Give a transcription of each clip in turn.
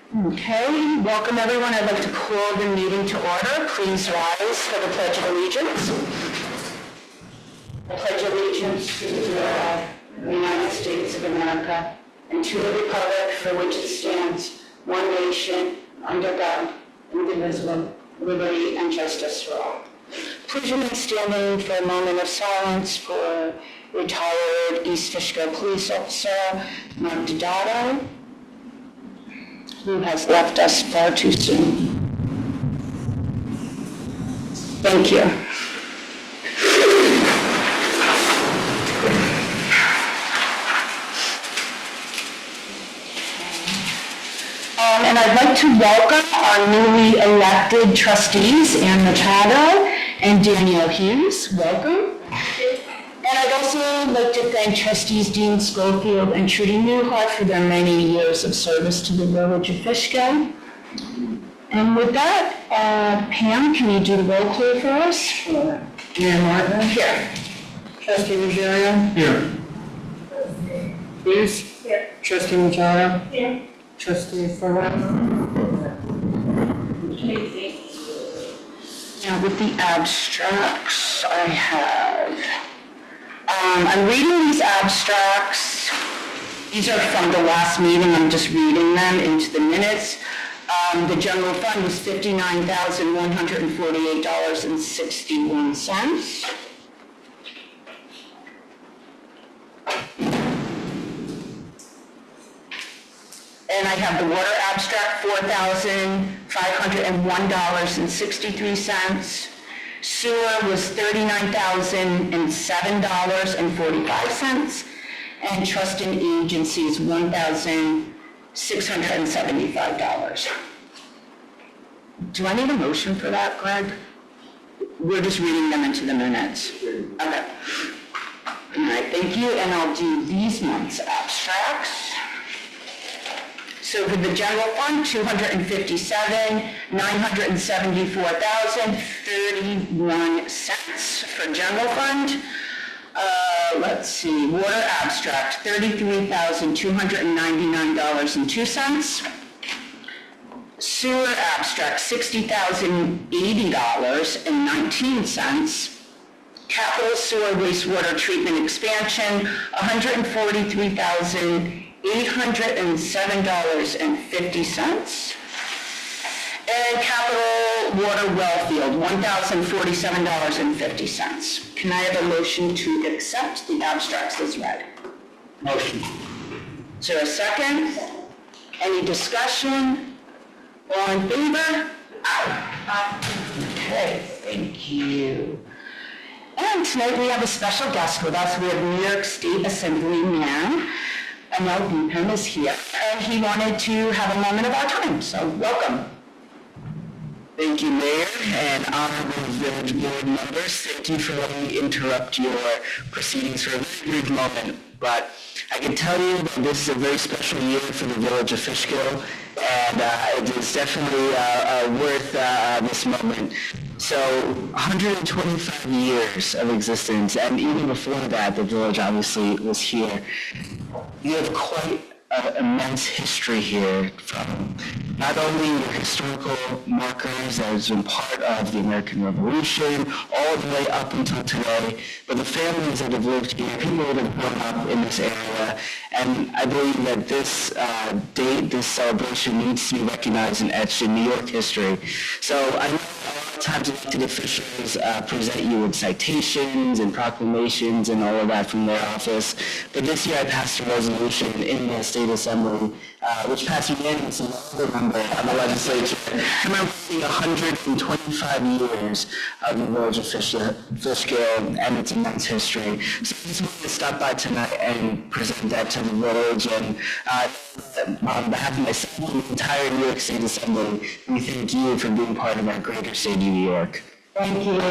Okay, welcome everyone. I'd like to call the meeting to order. Please rise for the Pledge of Allegiance. I pledge allegiance to the flag of the United States of America and to the republic for which it stands, one nation, under God, indivisible, liberty and justice for all. Please remain standing for a moment of silence for retired East Fishkill police officer Mark Dadato, who has left us far too soon. Thank you. And I'd like to welcome our newly elected trustees, Ann Machado and Danielle Hughes. Welcome. And I'd also like to thank Trustees Dean Schofield and Trudy Newhart for their many years of service to the Village of Fishkill. And with that, Pam, can you do the roll call for us? Sure. Mayor Martin? Here. Trustee Ruggiero? Here. Hughes? Here. Trustee Machado? Here. Trustee Ferraro? Now with the abstracts I have. I'm reading these abstracts. These are from the last meeting. I'm just reading them into the minutes. The general fund was $59,148.61. And I have the water abstract, $4,501.63. Sewer was $39,007.45, and trust and agencies $1,675. Do I need a motion for that, Greg? We're just reading them into the minutes. Okay. All right, thank you, and I'll do these month's abstracts. So for the general fund, $257,974,031 for general fund. Let's see, water abstract, $33,299.02. Sewer abstract, $60,080.19. Capital sewer wastewater treatment expansion, $143,807.50. And capital water well field, $1,047.50. Can I have a motion to accept the abstracts as read? Motion. Is there a second? Any discussion? All in favor? Aye. Okay, thank you. And tonight we have a special guest with us. We have New York State Assemblyman Amel Buchan is here, and he wanted to have a moment of our time, so welcome. Thank you, Mayor, and honorable Village Board members. Thank you for letting me interrupt your proceedings for a very brief moment. But I can tell you that this is a very special year for the Village of Fishkill, and it is definitely worth this moment. So 125 years of existence, and even before that, the village obviously was here. You have quite an immense history here, from not only your historical markers that has been part of the American Revolution all the way up until today, but the families that have lived here, people that have grown up in this area, and I believe that this date, this celebration needs to be recognized and etched in New York history. So I know a lot of times elected officials present you with citations and proclamations and all of that from their office, but this year I passed a resolution in the State Assembly, which passed unanimously with the member of the legislature, commemorating 125 years of the Village of Fishkill and its immense history. So I just wanted to stop by tonight and present that to the village, and on behalf of myself and the entire New York State Assembly, we thank you for being part of our greater state of New York. Thank you.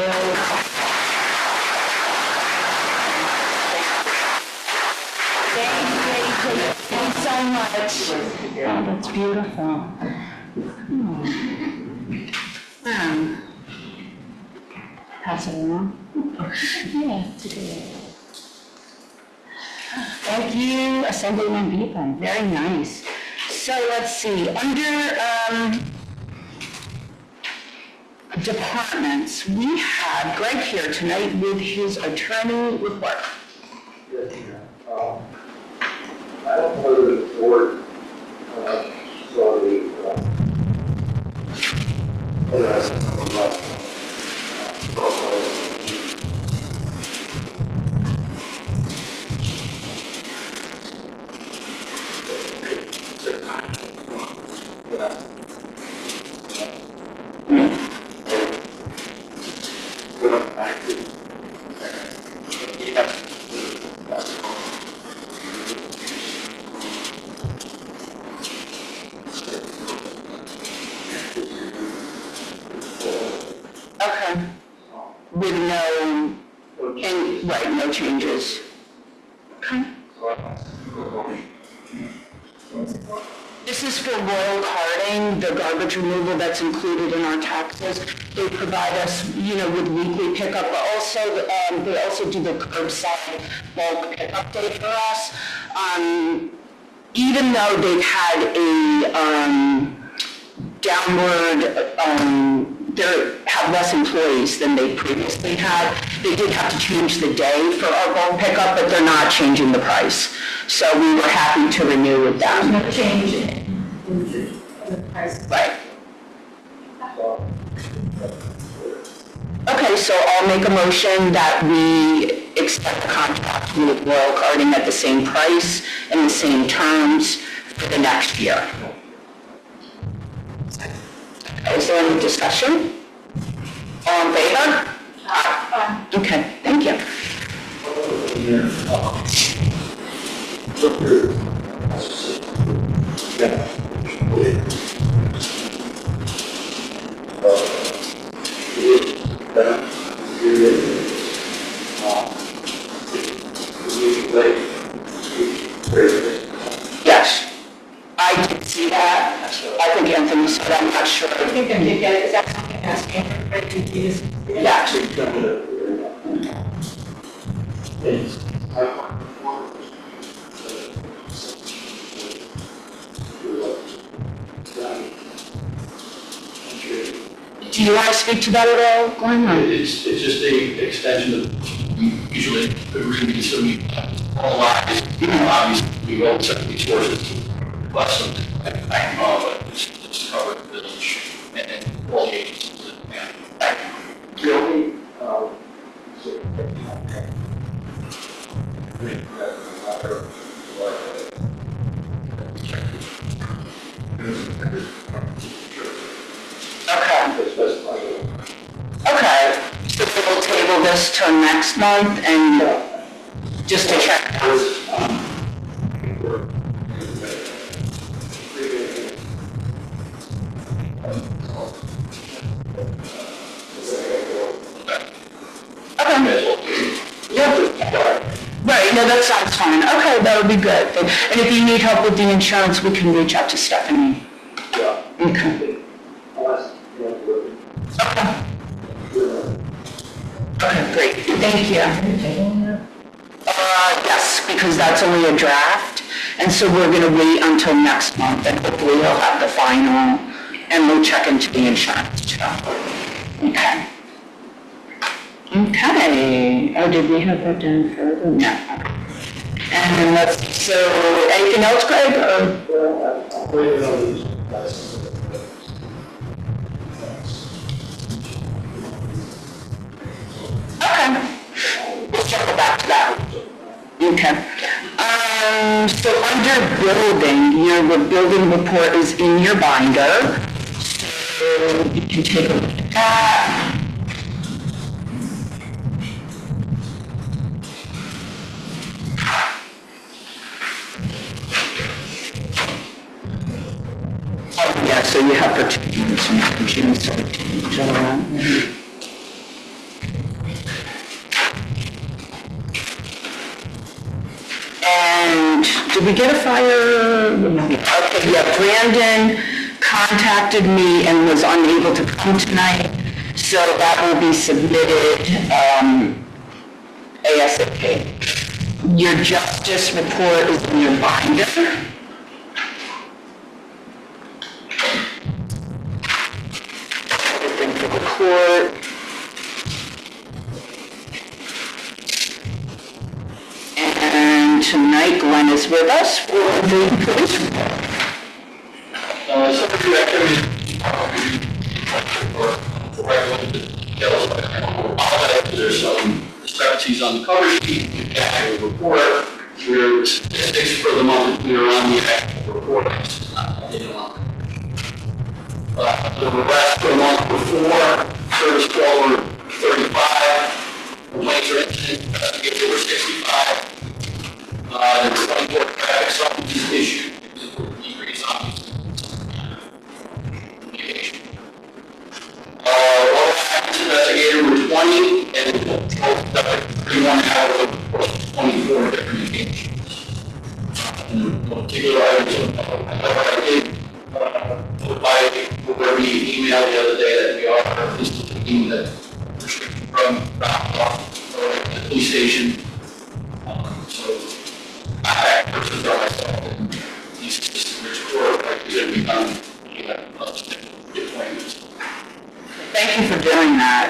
Thanks so much. Oh, that's beautiful. Pass it around. Yeah, today. Thank you, Assemblyman Buchan. Very nice. So let's see, under departments, we have Greg here tonight with his attorney report. Yes, I don't know whether the board saw the Okay. With no changes. Okay. This is for Royal Carding, the garbage removal that's included in our taxes. They provide us, with weekly pickup, but also they also do the curbside bulk pickup day for us. Even though they've had a downward, they have less employees than they previously had. They did have to change the day for our bulk pickup, but they're not changing the price. So we were happy to renew with them. No change in the price. Right. Okay, so I'll make a motion that we accept the contract with Royal Carding at the same price and the same terms for the next year. Is there any discussion? All in favor? Okay, thank you. Yes, I did see that. I think Anthony said, I'm not sure. I think I did get it, is that something asking for very confused? Yeah. Do you want to speak to that at all, Glenn? or- It's just a extension of, usually, originally, so we, all lives, obviously, we all set these sources to less than, but it's covered the village and all the agencies. the only, Okay, so we'll table this till next month and just to check. Okay. Yeah. Right, no, that sounds fine. Okay, that would be good. And if you need help with the insurance, we can reach out to Stephanie. Okay. Okay, great. Thank you. Yes, because that's only a draft, and so we're going to wait until next month, and hopefully we'll have the final, and we'll check into the insurance too. Okay. Okay. Oh, did we have that down further? No. Okay. And then so anything else, Greg? Okay. We'll circle back to that. Okay. So under building, your building report is in your binder. So you can take a look at that. Oh, yeah, so you have for 2 years, from June 17th, July. And did we get a fire? Okay, yeah, Brandon contacted me and was unable to come tonight, so that will be submitted ASAP. Your justice report is in your binder. financial report. And tonight Glenn is with us for the police report. Some of the activities there's some discrepancies on the cover sheet, the actual report, your statistics for the month we are on the actual report. The rest for the month before, service call were 35, complaints or incidents investigated were 65. There were 24 traffic summonses issued, decrease obviously. All actions investigated were 20, and 31 out of 24 different engagements. And particular items, I did provide where we emailed the other day that we are instituting the restriction from the police station. So I personally brought myself and these systems report like going to be done appointments. Thank you for doing that.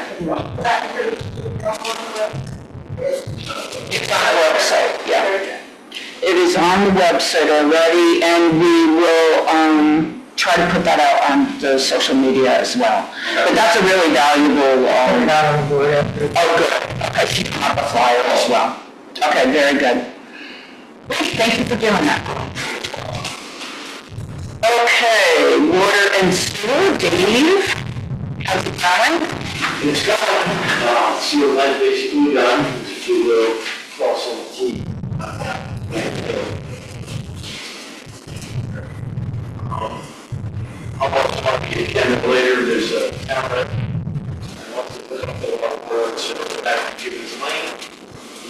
It's on the website, yeah. It is on the website already, and we will try to put that out on the social media as well. But that's a really valuable, oh good, okay, so you can have a flyer as well. Okay, very good. Thank you for doing that. Okay, water and sewer, Dave, how's it going? It's gone. See what life basically done, if you will, cross on the T. I'll talk to you again later, there's a camera. I want to put up a lot of words, so that can give us money.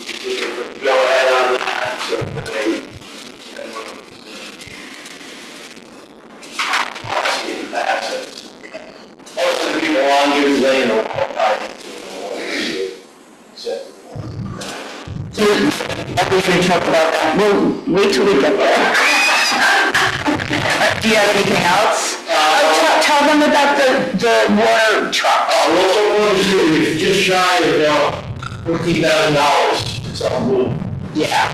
You can go ahead on that, so they see the assets. Most of the people on here laying a wall tied into the water, So, are we going to talk about that? We'll wait till we get there. Do you have anything else? Tell them about the water trucks. Local road is just shy of about $14,000. It's all moved. Yeah,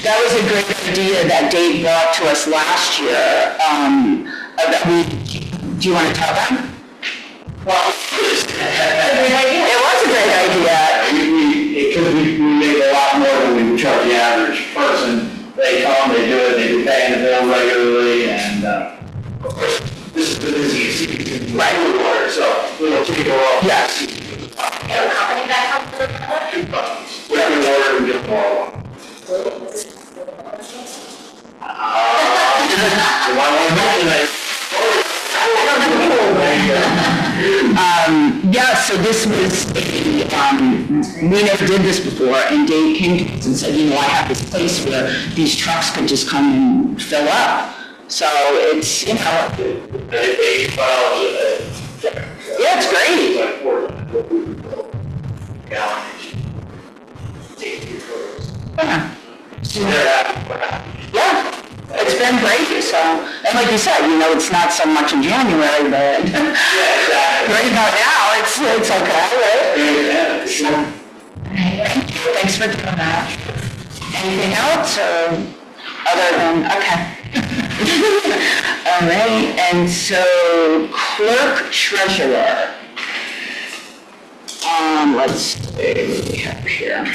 that was a great idea that Dave brought to us last year. Do you want to tell them? Well, It was a great idea. Because we make a lot more than we would charge the average person. They come, they do it, they be paying the bill regularly, and of course, this is the busiest season. Right. Water, so we'll take it off. Yes. Company that comes to the public? 2 bucks. Whatever water we get more on. You might want to mention that. Yeah, so this was, we never did this before, and Dave came to us and said, you know, I have this place where these trucks could just come and fill up. So it's, you know. $85 a day. Yeah, it's great. Like 4 gallons. Take your photos. Yeah. So they're happy. Yeah, it's been great, so, and like you said, you know, it's not so much in January, but Yeah, exactly. right about now, it's okay, right? Yeah, sure. Thanks for doing that. Anything else, or other than, okay. All right, and so clerk treasurer. Let's see, what do we have here?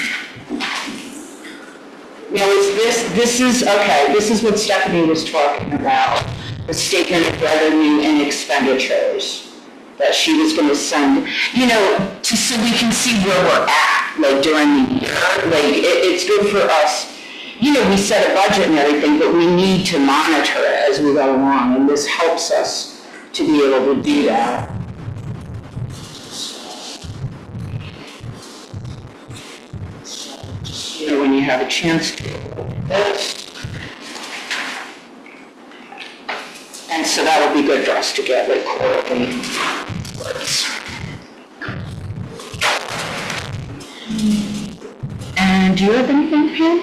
Now, this is what Stephanie was talking about, the statement of revenue and expenditures that she was going to send, you know, so we can see where we're at, like during the year. Like, it's good for us, you know, we set a budget and everything, but we need to monitor it as we go along, and this helps us to be able to do that. You know, when you have a chance to. And so that'll be good for us to get like quarterly reports. And do you have anything, Pam?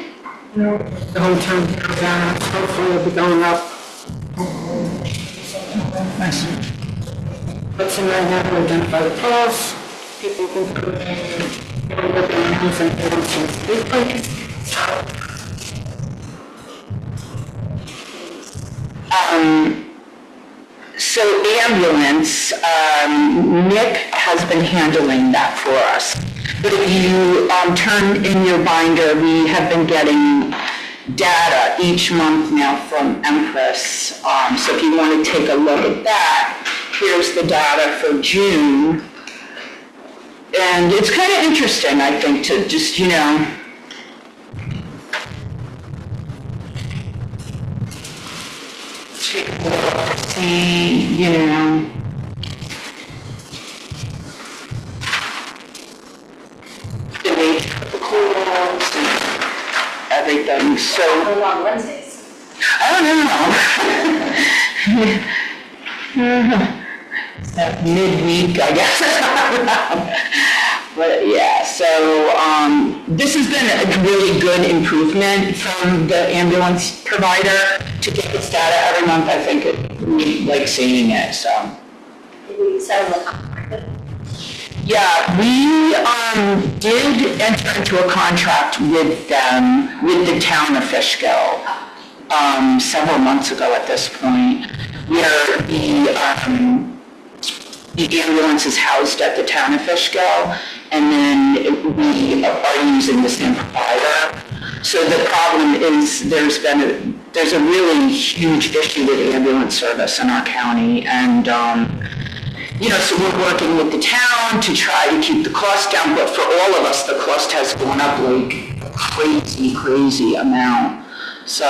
No, the whole term goes down, hopefully it'll be going up. Nice. What's in right now, we identify the calls, people can put in, ambulance and big place. So ambulance, Nick has been handling that for us. But if you turn in your binder, we have been getting data each month now from Empress. So if you want to take a look at that, here's the data for June. And it's kind of interesting, I think, to just, see, the nature of the calls and everything. So On Wednesdays. I don't know. That midweek, I guess. But yeah, so this has been a really good improvement from the ambulance provider to get this data every month. I think we like seeing it, so. Did we settle the contract? Yeah, we did enter into a contract with them, with the town of Fishkill, several months ago at this point, where the ambulance is housed at the town of Fishkill, and then we are using the same provider. So the problem is there's a really huge issue with ambulance service in our county, and so we're working with the town to try to keep the cost down, but for all of us, the cost has gone up like a crazy amount. So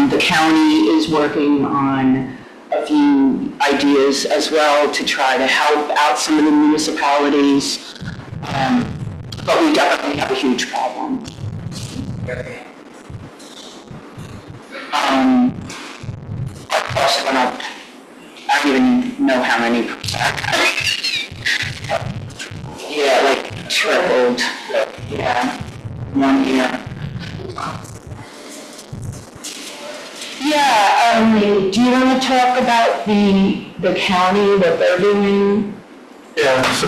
the county is working on a few ideas as well to try to help out some of the municipalities, but we definitely have a huge problem. Our costs went up, I don't even know how many percent. Yeah, like tripled, yeah, 1 year. Yeah, do you want to talk about the county, what they're doing? Yeah, so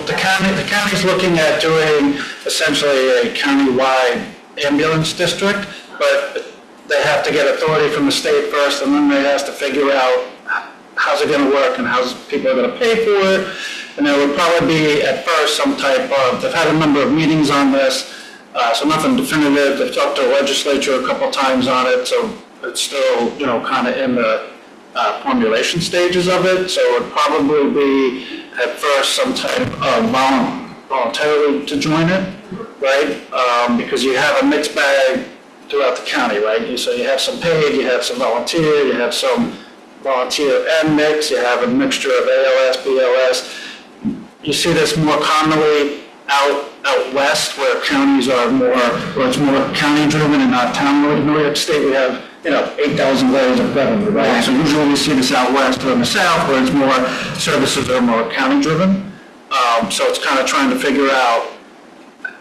the county's looking at doing essentially a countywide ambulance district, but they have to get authority from the state first, and then they have to figure out how's it going to work and how's people are going to pay for it. And there would probably be at first some type of, they've had a number of meetings on this, so nothing definitive. They've talked to the legislature a couple times on it, so it's still, kind of in the formulation stages of it. So it would probably be at first some type of voluntarily to join it, right? Because you have a mixed bag throughout the county, right? So you have some paid, you have some volunteer, you have some volunteer and mix, you have a mixture of ALS, BLS. You see this more commonly out west where counties are more, where it's more county driven and not town driven. In New York State, we have, 8,000 layers of government, right? So usually we see this out west or in the south where it's more, services are more county driven. So it's kind of trying to figure out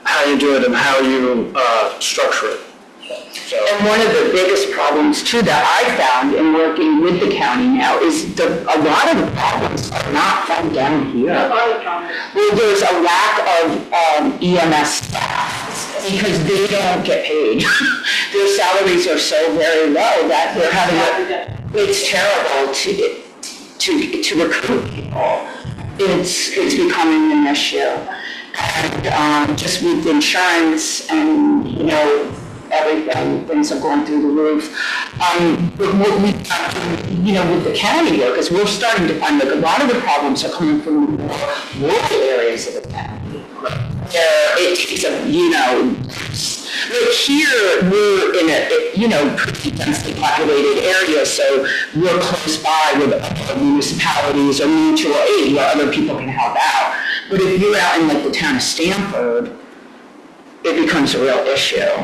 how you do it and how you structure it. So. And one of the biggest problems too that I found in working with the county now is a lot of the problems are not from down here. Well, there's a lack of EMS staff because they don't get paid. Their salaries are so very low that they're having it's terrible to recruit people. It's becoming an issue. And just with insurance and, everything, things have gone through the roof. But what we with the county work is we're starting to find like a lot of the problems are coming from the more rural areas of the county. It takes like here we're in a, pretty densely populated area, so we're close by with other municipalities or mutual aid where other people can help out. But if you're out in like the town of Stamford, it becomes a real issue.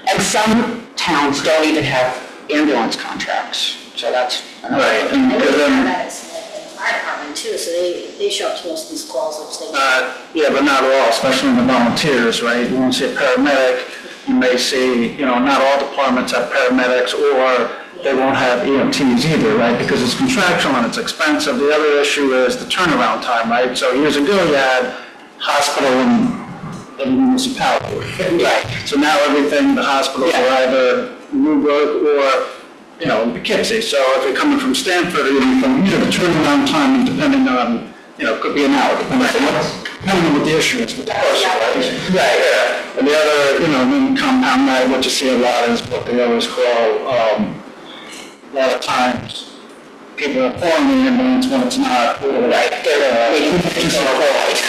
And some towns don't even have ambulance contracts, so that's another Right. thing. And we have paramedics in the fire department too, so they show up to most of these calls, which they. Yeah, but not all, especially in the volunteers, right? You won't see a paramedic, you may see, not all departments have paramedics or they won't have EMTs either, right? Because it's contractual and it's expensive. The other issue is the turnaround time, right? So years ago, you had hospital in the municipality. Right. So now everything, the hospitals are either Newburgh or, Poughkeepsie. So if you're coming from Stanford or even from here, the turnaround time, depending on, could be an hour, depending on what the issue is with the person, right? Right. Yeah. And the other, in compound night, what you see a lot is what they always call, a lot of times, people are calling the ambulance when it's not, Right, they're making some calls.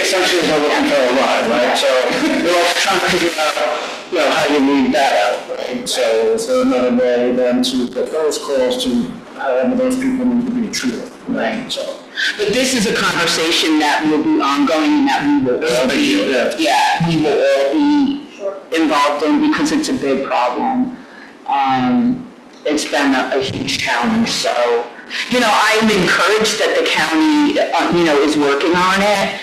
essentially they're looking for a ride, right? So they're also trying to figure out, how you leave that out, right? So is there another way then to get those calls to however those people need to be treated, right? So. But this is a conversation that will be ongoing and that we will all be, we will all be involved in because it's a big problem. It's been a huge challenge, so, I'm encouraged that the county, is working on it,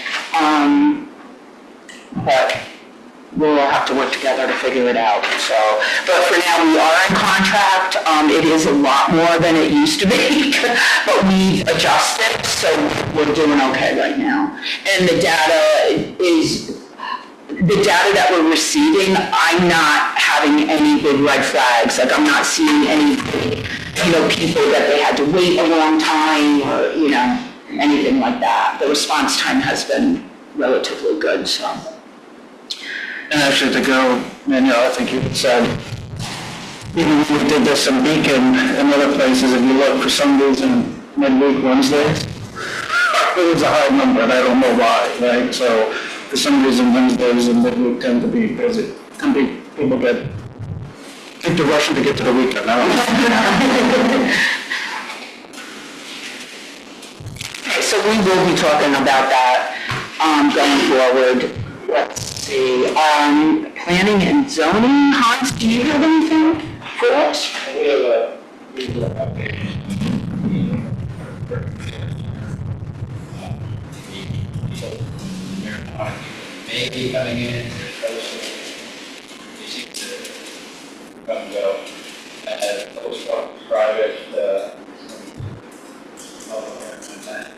but we'll all have to work together to figure it out, so. But for now, we are in contract. It is a lot more than it used to be, but we've adjusted, so we're doing okay right now. And the data that we're receiving, I'm not having any big red flags. Like, I'm not seeing any big, people that they had to wait a long time or, anything like that. The response time has been relatively good, so. And actually to go, I think you said, even when we did this in Beacon and other places, if you look for some reason midweek Wednesdays, it was a high number and I don't know why, right? So for some reason Wednesdays and midweek tend to be busy. People think they're rushing to get to the weekend, I don't know. Okay, so we will be talking about that going forward. Let's see, planning and zoning. Hans, do you have anything for us? We have a update. Maybe coming in, you seem to come and go. And post private,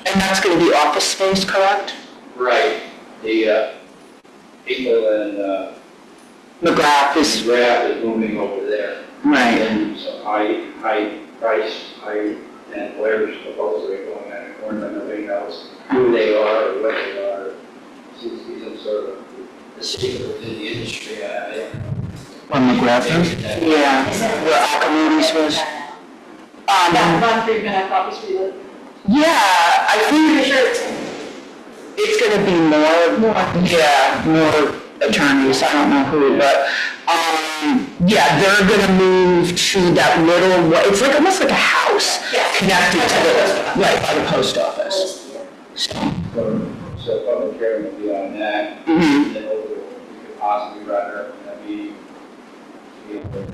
And that's going to be office space, correct? right, the people in McGrath is, Grab is moving over there. right. And so high price, high employers proposal are going at it, or nobody knows who they are or what they are. Seems to be some sort of a secret within the industry. I don't know. On McGrath is? Yeah, where Archimedes was. One for even I thought was really. Yeah, I think it's going to be more attorneys, I don't know who, but, they're going to move to that little, it's like almost like a house connected to by the post office. So public hearing will be on that. Mhm. And then we could possibly wrap it up in that meeting. To be able to do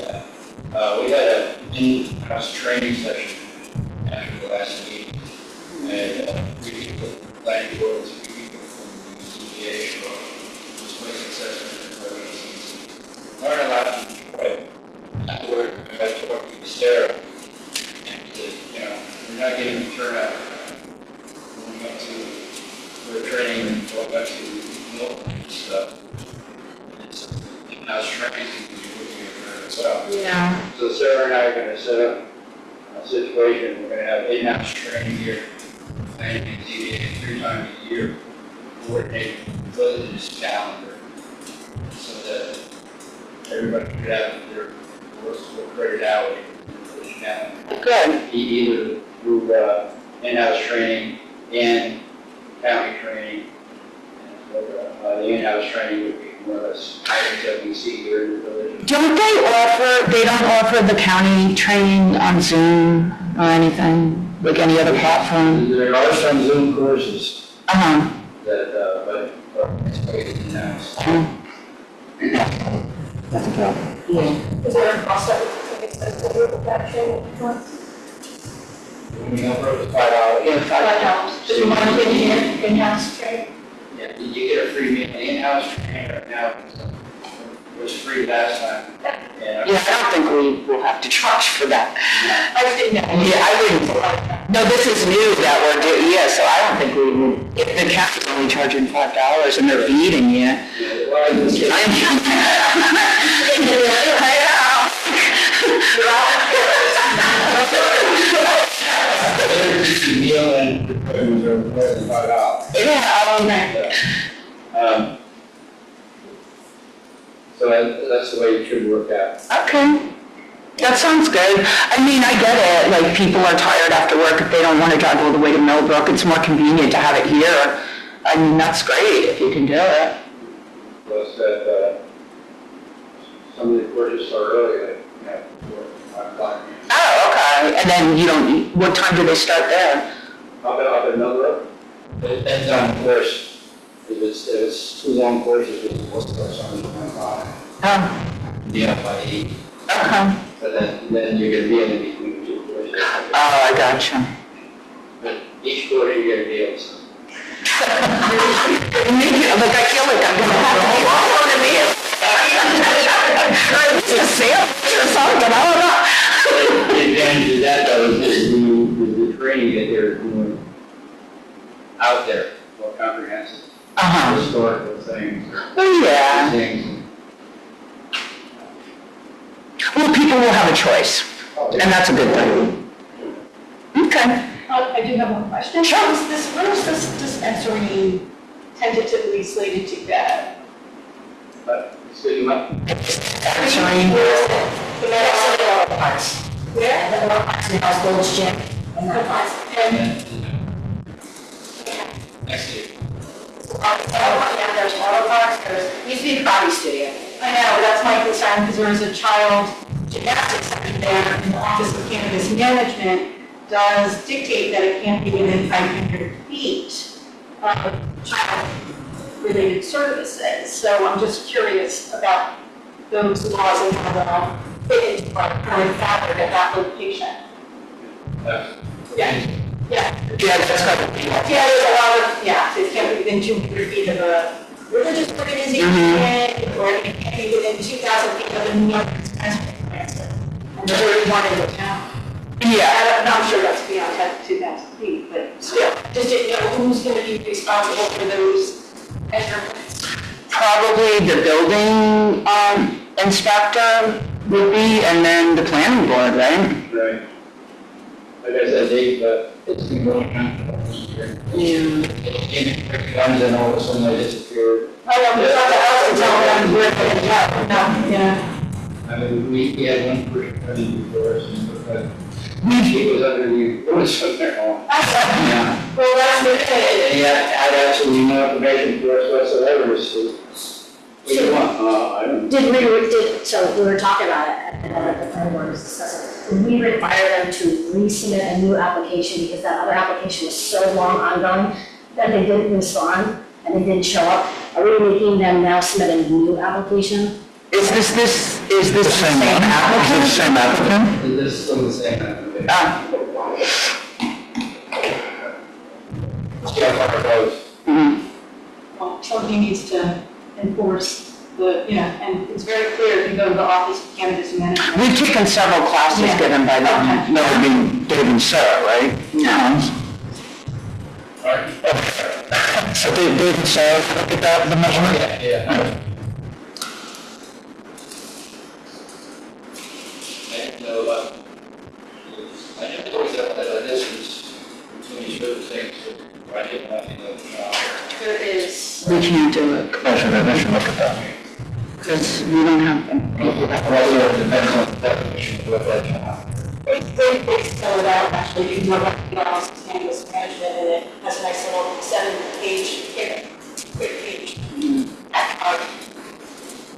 that. We had an in-house training session after the last meeting. And 3 people from the planning board, 2 people from the CPA, so it was quite successful. Learn a lot, but afterward, I got to talk to Sarah. And, we're not getting the turnout. When we went to training and going back to Milton and stuff. And it's in-house training, we're looking at that as well. Yeah. So Sarah and I are gonna set up a situation, we're gonna have in-house training here, planning and ZBA 3 times a year, coordinate with this calendar, so that everybody could have their work credit out for this calendar. Good. Either through in-house training and county training. The in-house training would be more or less items that we see here in the village. They don't offer the county training on Zoom or anything, like any other platform? There are some Zoom courses Uh-huh. that, but it's paid in-house. That's a problem. Is there a cost that we expensive with that training? We know for $5. Yeah, $5. Just one in here, in-house training. Yeah, you get a free meal in-house training right now. was free last time. Yeah, I don't think we will have to charge for that. Yeah, I wouldn't. No, this is new that we're doing, yeah, so I don't think we would, if the county's only charging $5 and they're feeding you. Meal and equipment are more than $5. Yeah, So that's the way it should work out. okay. That sounds good. I mean, I get it, like, people are tired after work if they don't want to drive all the way to Millbrook. It's more convenient to have it here. I mean, that's great if you can do it. Was that some of the courses start early, like, 4 o'clock. Oh, okay. And then you don't, what time do they start there? Up at Millbrook? It depends on the course. If it's 2 long courses, it's supposed to start something at 5. Oh, Yeah, by 8. okay. But then you're gonna be in between 2 courses. Oh, I gotcha. But each quarter you're gonna be able to. Maybe, like, I feel like I'm gonna have to be all on the meal. Or at least a sandwich or something, I don't know. The advantage of that though is the training that they're doing out there, more comprehensive. Uh-huh. Historical things. Oh, yeah. Things. Well, people will have a choice, and that's a good thing. Okay. I do have one question. Sure. When is this dispensary tentatively slated to get? But, excuse me, Actually, The medical parts. Where? The Laurel Parks and House Gold's Gym and that parts. next year. Yeah, there's Laurel Parks, there used to be a body studio. I know, that's my concern, because there is a child gymnastics center there, and the Office of Cannabis Management does dictate that it can't be within 500 feet of child-related services. So I'm just curious about those laws and how they'll fit into our current fabric at that location. Yeah, yeah. yeah, that's got to be. Yeah, there's a lot of, yeah, it can't be within 200 feet of a religious organization, or it can't be within 2,000 feet of a New York dispensary, for instance. And there's already one in the town. Yeah. I'm sure that's beyond 2,000 feet, but still, just didn't know who's going to be responsible for those measurements. Probably the building inspector would be, and then the planning board, right? Right. Like I said, it's been going on for a year. Yeah. Ones and all of a sudden they disappeared. Oh, no, but it's not the house until I'm working it out. No, yeah. I mean, we had one person coming before us, and she was under the, it was from their home. Yeah. Well, that's the thing. And he had absolutely no information for us whatsoever, so, we don't want, I don't know. So we were talking about it, and the planning board was discussing, did we require them to resubmit a new application because that other application was so long ongoing that they didn't respond and they didn't show up? Are we making them now submit a new application? Is this the same applicant? Is it the same applicant? This is still the same. Ah. See how far it goes. Well, somebody needs to enforce the, and it's very clear if you go to the Office of Cannabis Management. We've taken several classes Yeah. given by them. Okay. No, I mean, Dave and Sarah, right? No. So Dave and Sarah, look at that, the measurement? Yeah. And, I never thought that this is, when you show the things, I didn't have to know. There is. We can't do it. Commissioner, look at that. Because we don't have them. Well, it depends on the definition of what that job. It's spelled it out, actually, you can look up the Office of Cannabis Management, and it has a nice little 7-page, quick page.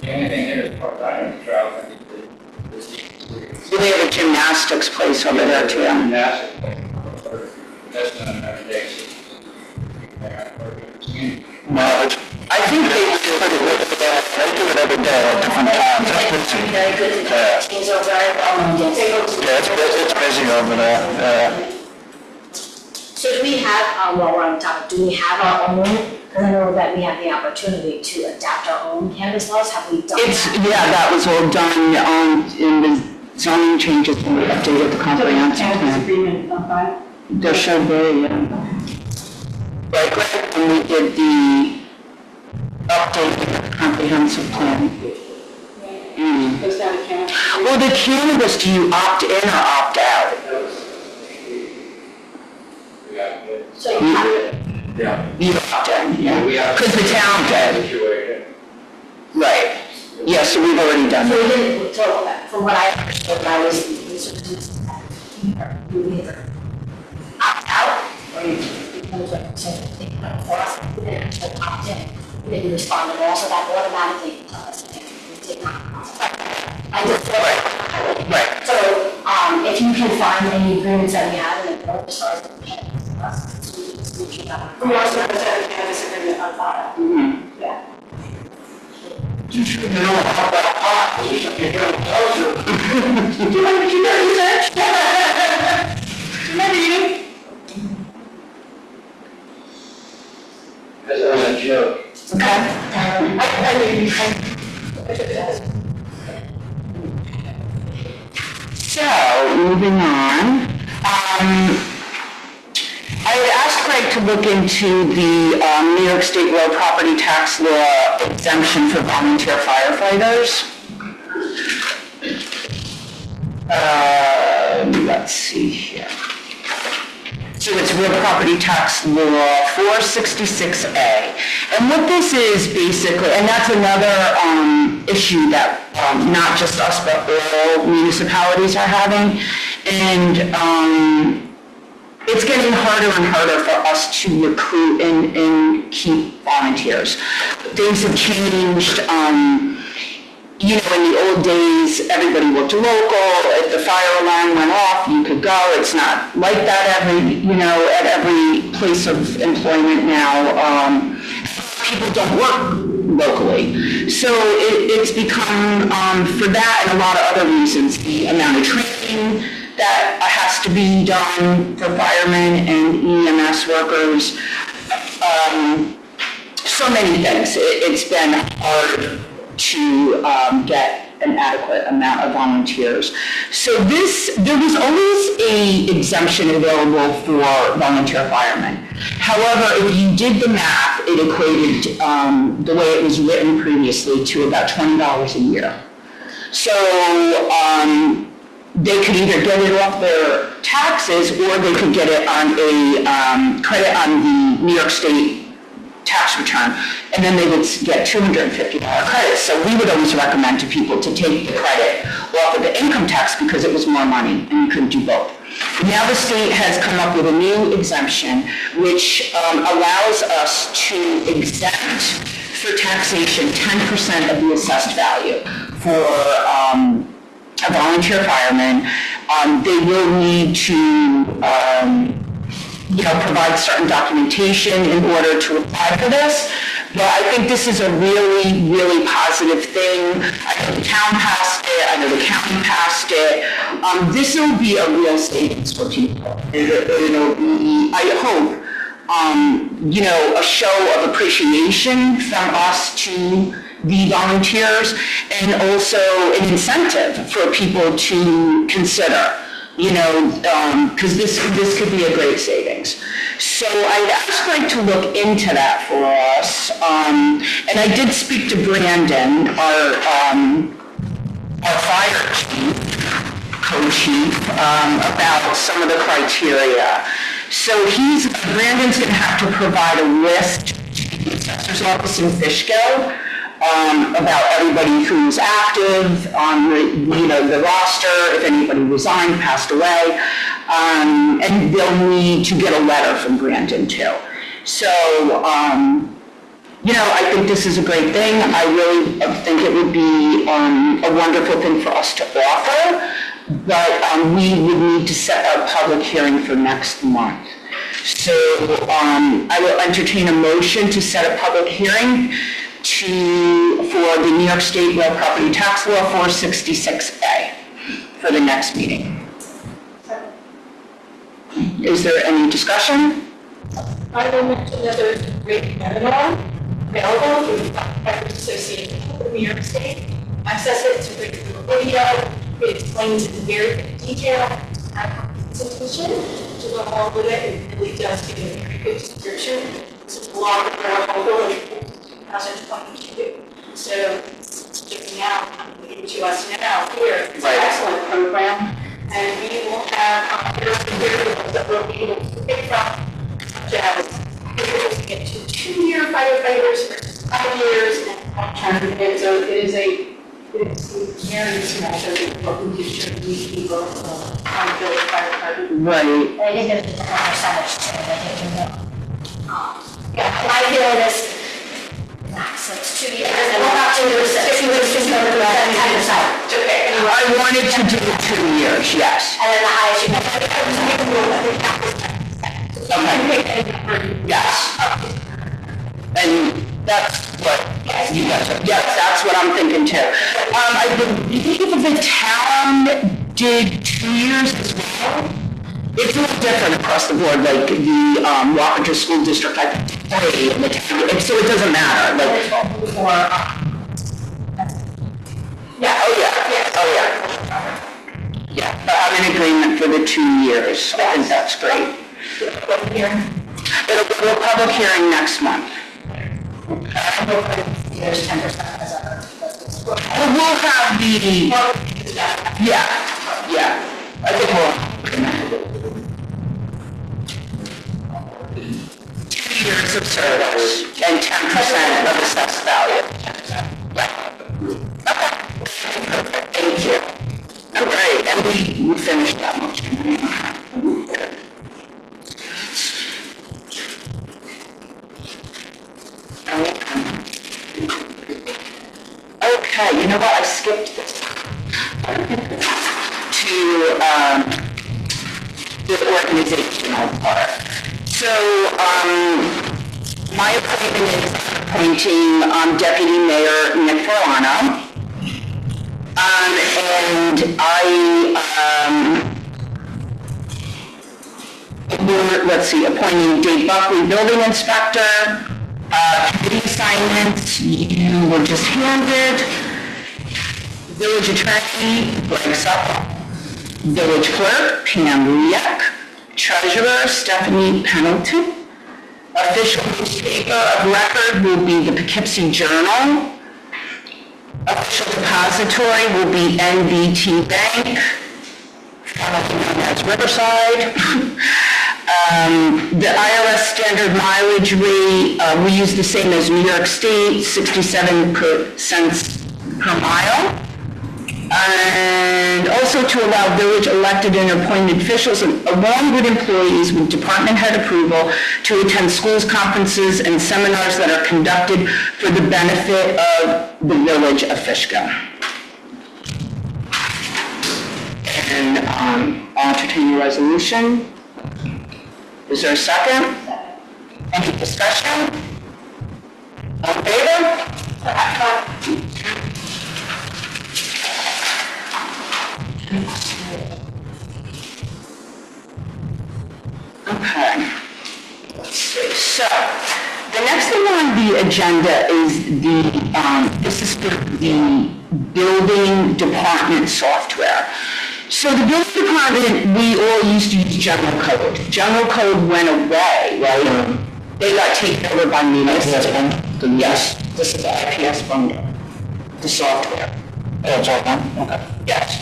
The only thing there is part-time trial, I think, So they have a gymnastics place over there too. Gymnastics. That's not another day. No, I think they do it every day at different times. That's busy. Very good. Yeah. Things are very well known. Yeah, it's busy over there. So do we have, while we're on the topic, do we have our own, because I know that we have the opportunity to adapt our own cannabis laws, have we done It's, that? yeah, that was all done, in the zoning changes when we updated the comprehensive Cannabis plan. agreement, file. There should be, yeah. Right, when we did the updated comprehensive plan. Goes down to cannabis. Well, the cannabis, do you opt in or opt out? So you have, You opt in, yeah. Because the town did. Right. Yeah, so we've already done so we that. didn't, so from what I understood, I was, you either opt out, or you, because what I'm saying, for us, we didn't actually opt in. We didn't respond at all, so that automatically tells us that we did not. I just feel like. Right. So, if you can find any agreements that we have in the bill as far as the cannabis, we should have. We also have a cannabis agreement on file. Yeah. You should know about that pot, you should get your closer. Do you want to do that research? Maybe you. That's a joke. Okay. So, moving on. I had asked Greg to look into the New York State real property tax law exemption for volunteer firefighters. Let's see here. So it's real property tax law 466A. And what this is basically, and that's another issue that not just us, but all municipalities are having. And it's getting harder and harder for us to recruit and keep volunteers. Things have changed. You know, in the old days, everybody worked local. If the fire alarm went off, you could go. It's not like that at every place of employment now. People don't work locally. So it's become, for that and a lot of other reasons, the amount of training that has to be done for firemen and EMS workers. So many things. It's been hard to get an adequate amount of volunteers. So there was always a exemption available for volunteer firemen. However, if you did the math, it equated, the way it was written previously, to about $20 a year. So they could either get it off their taxes, or they could get it on a credit on the New York State tax return, and then they would get $250 credit. So we would always recommend to people to take the credit off of the income tax because it was more money and you couldn't do both. Now the state has come up with a new exemption which allows us to exempt for taxation 10% of the assessed value for a volunteer fireman. They will need to provide certain documentation in order to apply for this. But I think this is a really, really positive thing. I know the town passed it, I know the county passed it. This will be a real savings for people. It'll be, I hope, a show of appreciation from us to the volunteers, and also an incentive for people to consider. Because this could be a great savings. So I'd ask Greg to look into that for us. And I did speak to Brandon, our fire chief, co-chief, about some of the criteria. So Brandon's going to have to provide a list to the assessor's office in Fishkill about everybody who's active on the roster, if anybody resigned, passed away, and they'll need to get a letter from Brandon too. So, I think this is a great thing. I really think it would be a wonderful thing for us to offer, but we would need to set a public hearing for next month. So I will entertain a motion to set a public hearing for the New York State Real Property Tax Law 466A for the next meeting. Is there any discussion? I will mention that there's a great webinar available through the Firefighters Association of New York State. Access it to read the video. It explains in very good detail our institution to go along with it. It really does give a very good description. It's a lot of our in 2022. So checking out to us now here. It's an excellent program. And we will have materials that we'll be able to pick from, such as we get to 2-year firefighters versus 5 years and alternative. So it is very small, so what we do to meet people on the village fire department. Right. I think there's a different percentage too, that they can go. Yeah, I feel this, so it's 2 years, and we'll have to do this, 6 years, just go to that 10%. Okay. I wanted to do 2 years, yes. And then the highest you can. Okay. Yes. And that's what you guys are, yes, that's what I'm thinking too. I believe the town did 2 years as well. It's a little different across the board, like the Wapanger School District, I think, 3 in the town, so it doesn't matter, like. Yeah, oh yeah. Yeah, but I'm in agreement for the 2 years, I think that's great. It'll be a public hearing next month. There's 10% as a. We'll have the, yeah, I think we'll. 2 years of service and 10% of assessed value. Yeah. Okay. Perfect, thank you. All right, and we finished that motion. Okay, you know what, I skipped this. To the organizational part. So, my appointment is appointing Deputy Mayor Nick Verlano. And let's see, appointing Dave Buckley, Building Inspector. Committee assignments, you were just handed. Village Attorney, Greg Supple. Village Clerk, Pam Riek. Treasurer, Stephanie Pendleton. Official newspaper of record will be the Poughkeepsie Journal. Official depository will be NVT Bank, formerly known as Riverside. The IRS standard mileage rate, we use the same as New York State, 67 cents per mile. And also to allow village elected and appointed officials along with employees with department head approval to attend schools, conferences, and seminars that are conducted for the benefit of the village of Fishkill. And I'll entertain your resolution. Is there a second? Any discussion? All in favor? Okay. Let's see. So, the next thing on the agenda is this is for the building department software. So the building department, we all used to use general code. General code went away, right? They got taken over by municipal. Yes, this is the IPS bundle, the software. Oh, it's all done? Okay. Yes.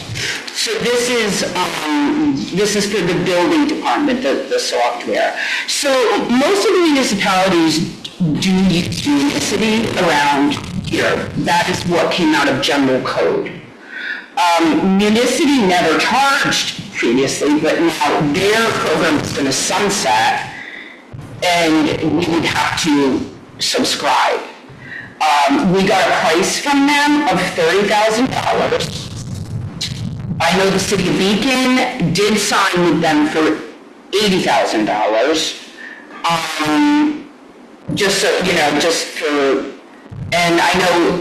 So this is for the building department, the software. So most of the municipalities do use Unicity around here. That is what came out of general code. Unicity never charged previously, but now their program is going to sunset, and we would have to subscribe. We got a price from them of $30,000. I know the city of Beacon did sign with them for $80,000. Just so, you know, just for, and I know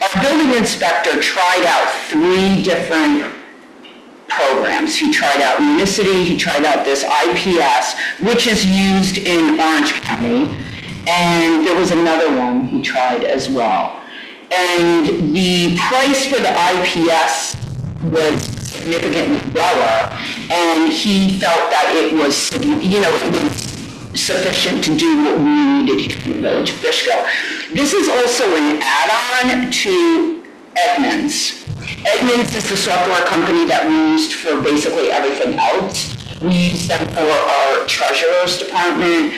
our building inspector tried out 3 different programs. He tried out Unicity, he tried out this IPS, which is used in Orange County, and there was another one he tried as well. And the price for the IPS was significantly lower, and he felt that it was, it was sufficient to do what we needed here in the village of Fishkill. This is also an add-on to Edmunds. Edmunds is the software company that we used for basically everything else. We use them for our treasurer's department.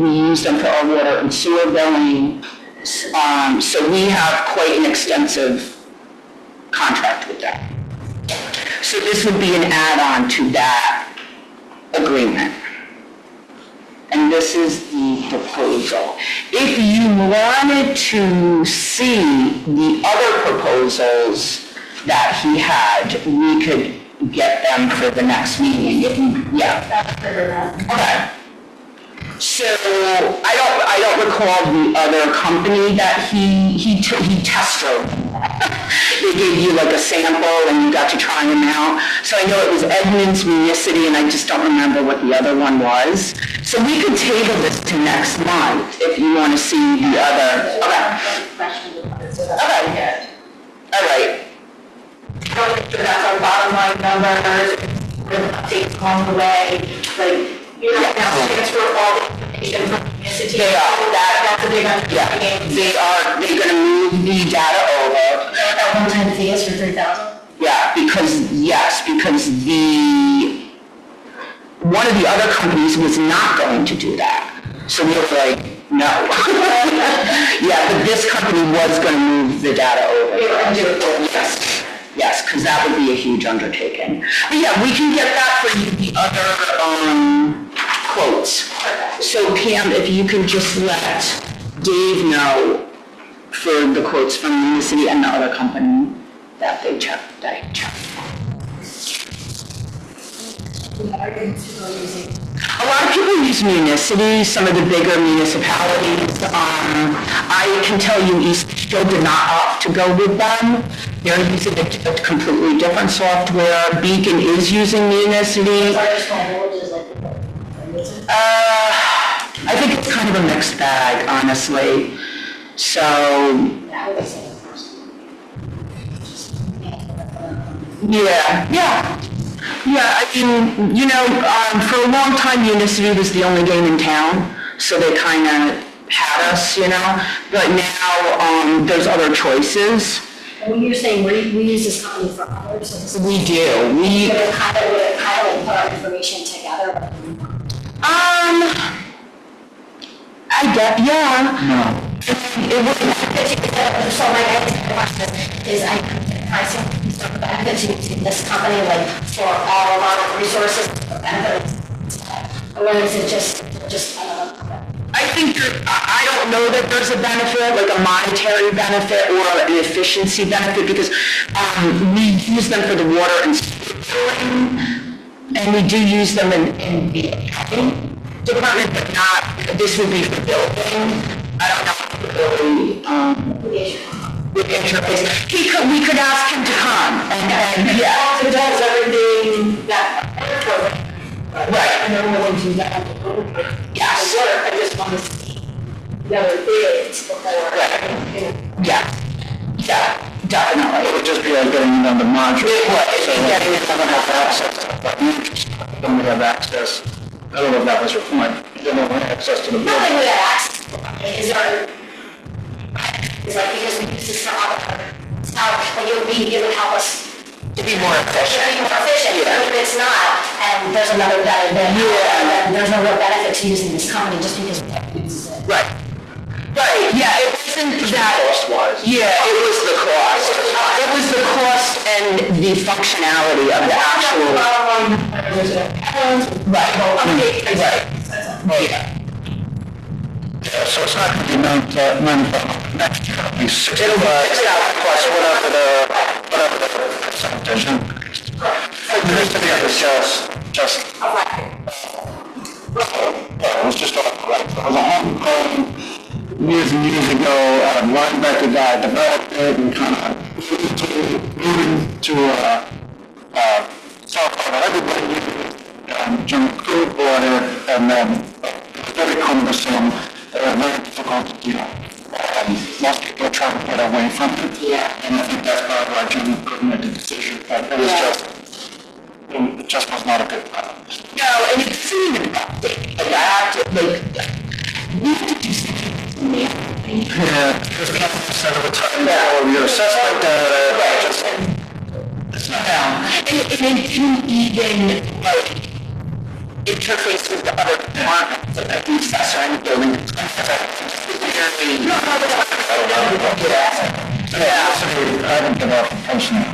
We use them for our water and sewer billing. So we have quite an extensive contract with them. So this would be an add-on to that agreement. And this is the proposal. If you wanted to see the other proposals that he had, we could get them for the next meeting. Okay. So I don't recall the other company that he test drove. They gave you like a sample and you got to try them out. So I know it was Edmunds, Unicity, and I just don't remember what the other one was. So we could table this to next month if you want to see the other. Okay. All right. That's our bottom line numbers, with updates along the way, like, you're not gonna transfer all the information from the institute. They are. That's a big undertaking. They're going to move the data over. That one-time fee is for 3,000? Yeah, because one of the other companies was not going to do that. So we were like, no. Yeah, but this company was going to move the data over. They were gonna do it for us. Yes, because that would be a huge undertaking. But yeah, we can get that for you, the other quotes. So Pam, if you can just let Dave know for the quotes from Unicity and the other company that they checked. A lot of people use Unicity, some of the bigger municipalities. I can tell you East Fishkill did not opt to go with them. They're using a completely different software. Beacon is using Unicity. I think it's kind of a mixed bag, honestly. So, yeah, I mean, for a long time, Unicity was the only game in town, so they kind of had us, but now there's other choices. And when you're saying we use this company for others, so this is... We do. Would it kind of put our information together? I get, yeah. No. It would so my question is I see some benefit to this company, like for all of our resources, benefits, or is it just I think I don't know that there's a benefit, like a monetary benefit or an efficiency benefit, because we use them for the water and sewer billing, and we do use them in the accounting department, but not, this would be for building. I don't know really, with interface. We could ask him to come, and yeah. Also does everything that Right. and they're willing to do that. Yes. I just want to see the other bids before. Yeah, definitely. It would just be like getting another module. It would, So getting another have access to that. Then we have access. I don't know if that was your point. You don't have access to the not building. only that access, is like because we use this for other stuff, like it would help us To be more efficient. be more efficient, Yeah. but if it's not, and there's another benefit, then there's no real benefit to using this company just because we have to use it. Right, yeah, it wasn't that. Cost-wise. Yeah, it was the cost. It was the cost and the functionality of the actual. Right. Yeah. Yeah, so it's not going to be next year. It'll be 65 It'll be plus whatever the percentage. Unicity is just. It was just it was a homegrown years and years ago. Linebacker guy developed it and kind of moving to So everybody, Jim Crew bought it, and then very cumbersome, very difficult to do. Most people are trying to get away from it. Yeah. And I think that's part of why Jim couldn't make the decision, but it was it just was not a good plan. No, and it doesn't even update. Like, I have to, like, we have to do something. Yeah, because we have to set up a time for your assessment data, just, it's not. And it didn't even, like, interface with the other departments, like the assessor and the building. I haven't given up personally.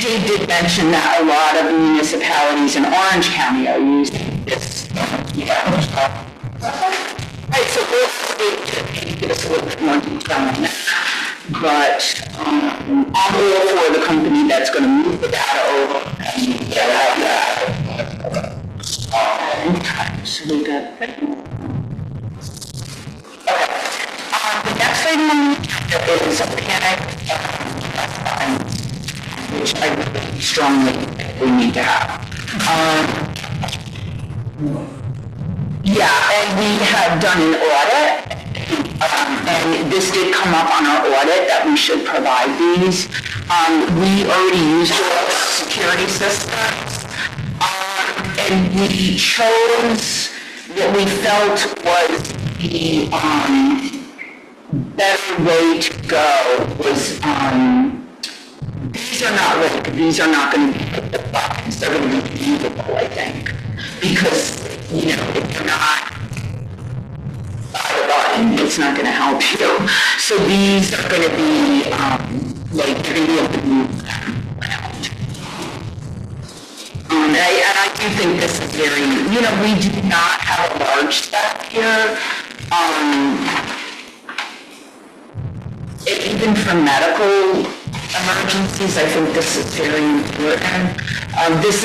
Dave did mention that a lot of municipalities in Orange County are using this. Right, so we'll give us a little bit more detail on that. But I'm all for the company that's going to move the data over and get out that. So we got. Okay. The next item on the agenda is a panic, which I really strongly think we need to have. Yeah, and we have done an audit, and this did come up on our audit that we should provide these. We already used our security systems, and we chose what we felt was the better way to go was, these are not going to be the buttons, they're going to be viewable, I think. Because, if you're not by the button, it's not going to help you. So these are going to be, you're going to be able to move them around. And I do think this is very, we do not have a large staff here. Even for medical emergencies, I think this is very important. This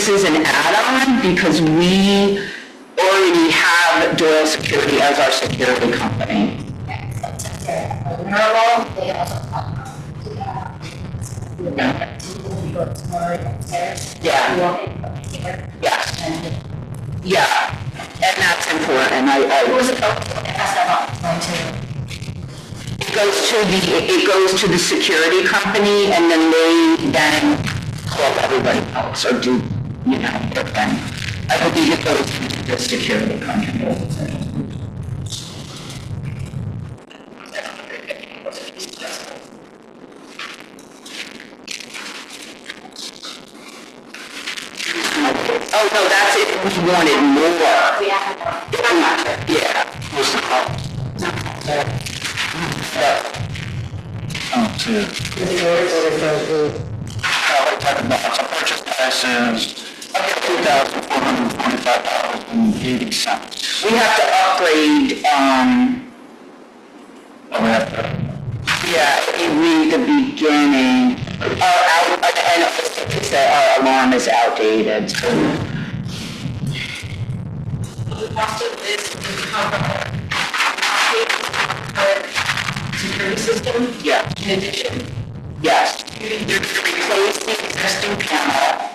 is an add-on because we already have Doyle Security as our security company. Yeah. Yes. Yeah. And that's important. It goes to the security company, and then they call everybody else or do, their thing. I believe it goes to the security company. Oh, no, that's it. We wanted more. Yeah. What's the problem? Oh, two. So purchase price is $2,445.80. We have to upgrade, read the beginning. And our alarm is outdated. The cost of this is cover security system? Yeah. In addition? Yes. You're going to replace the existing panel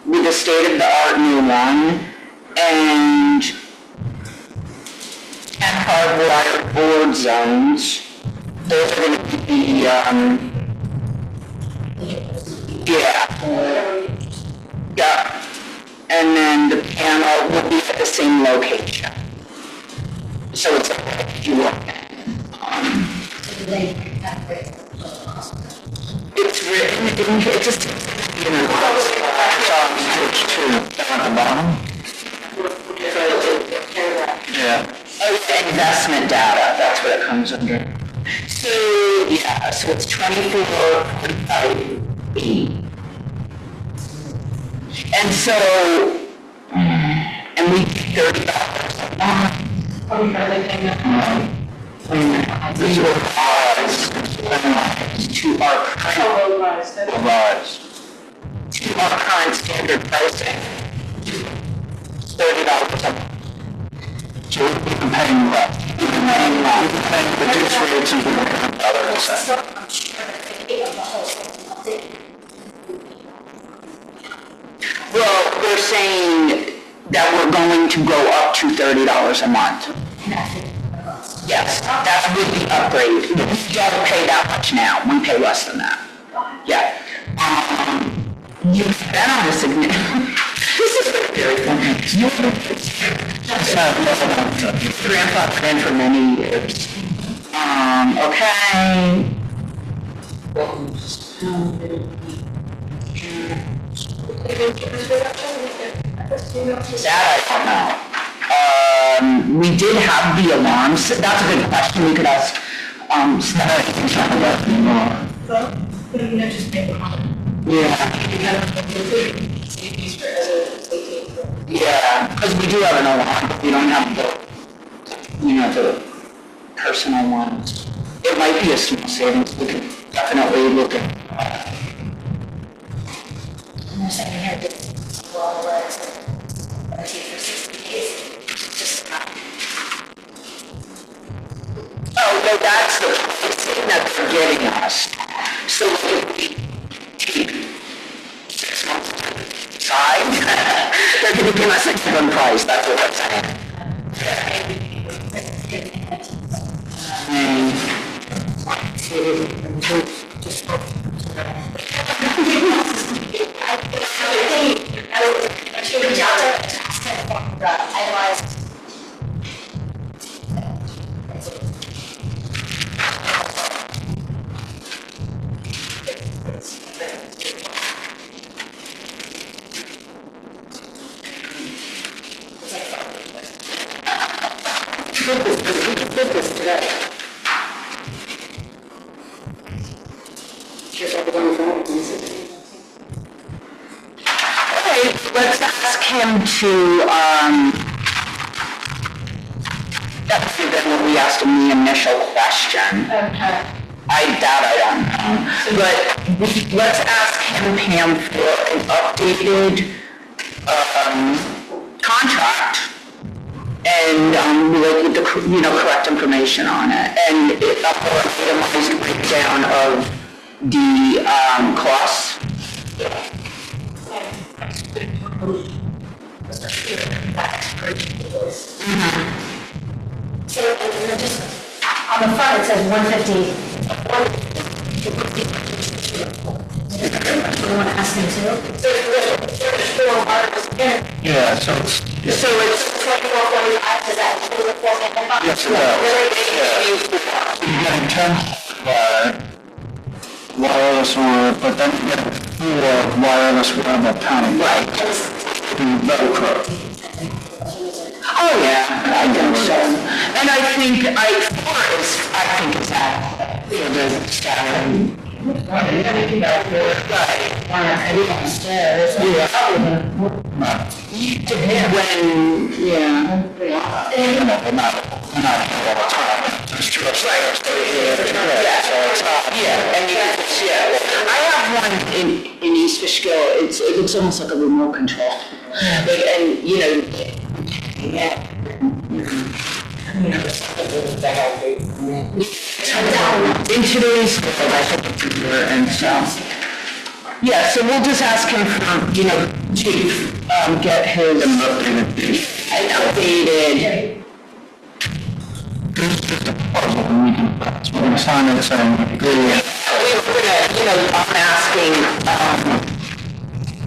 with a state-of-the-art new one and 10 hardwired board zones. Those are going to be and then the panel will be at the same location. So it's like you look at it's written, it just, It's on page 2, down at the bottom. Yeah. investment data, that's what it comes under. So it's 24.5. And so, and we $30 a month. These are to our current standard pricing. $30 a month. So we've been paying less. We've been paying reduced rates and other incentives. Well, we're saying that we're going to go up to $30 a month. Yes, that's with the upgrade. We don't pay that much now, we pay less than that. Yeah. You've been on a significant, this is very funny. You've grandfathered in for many years. Okay. That I don't know. We did have the alarms. That's a good question. We could ask, Sarah to talk about the alarm. Just make a comment. Yeah. Yeah, because we do have an alarm, but we don't have the, the personal ones. It might be a small savings. We could definitely look at. And they're saying here, this wall was for 60 days. Just Oh, no, that's the thing that they're getting us. So if we take 6 months to decide, they're going to give us a given price. That's what they're saying. Okay, let's ask him to, that's what we asked him the initial question. Okay. I don't know. But let's ask him, Pam, for an updated, contract and, with the, correct information on it. And a more itemized breakdown of the, costs. So, just, on the front, it says 150. You want to ask him too? Yeah, so it's, So it's, 2445, does that include the 455? yes, it does. You get a 10 wireless wire, but then you get a 4 wireless wire about pounding. right. Velcro. Oh, yeah, I think so. And I think is adequate for the staff. When, yeah. They're not all the time. It's too much like, Yeah, and I have one in East Fishkill. It looks almost like a remote control. And, yeah. In today's world, I think it's easier, and so. Yeah, so we'll just ask him for, to get his an updated. there's just a puzzle, and we can sign it saying, agree. We were gonna, I'm asking,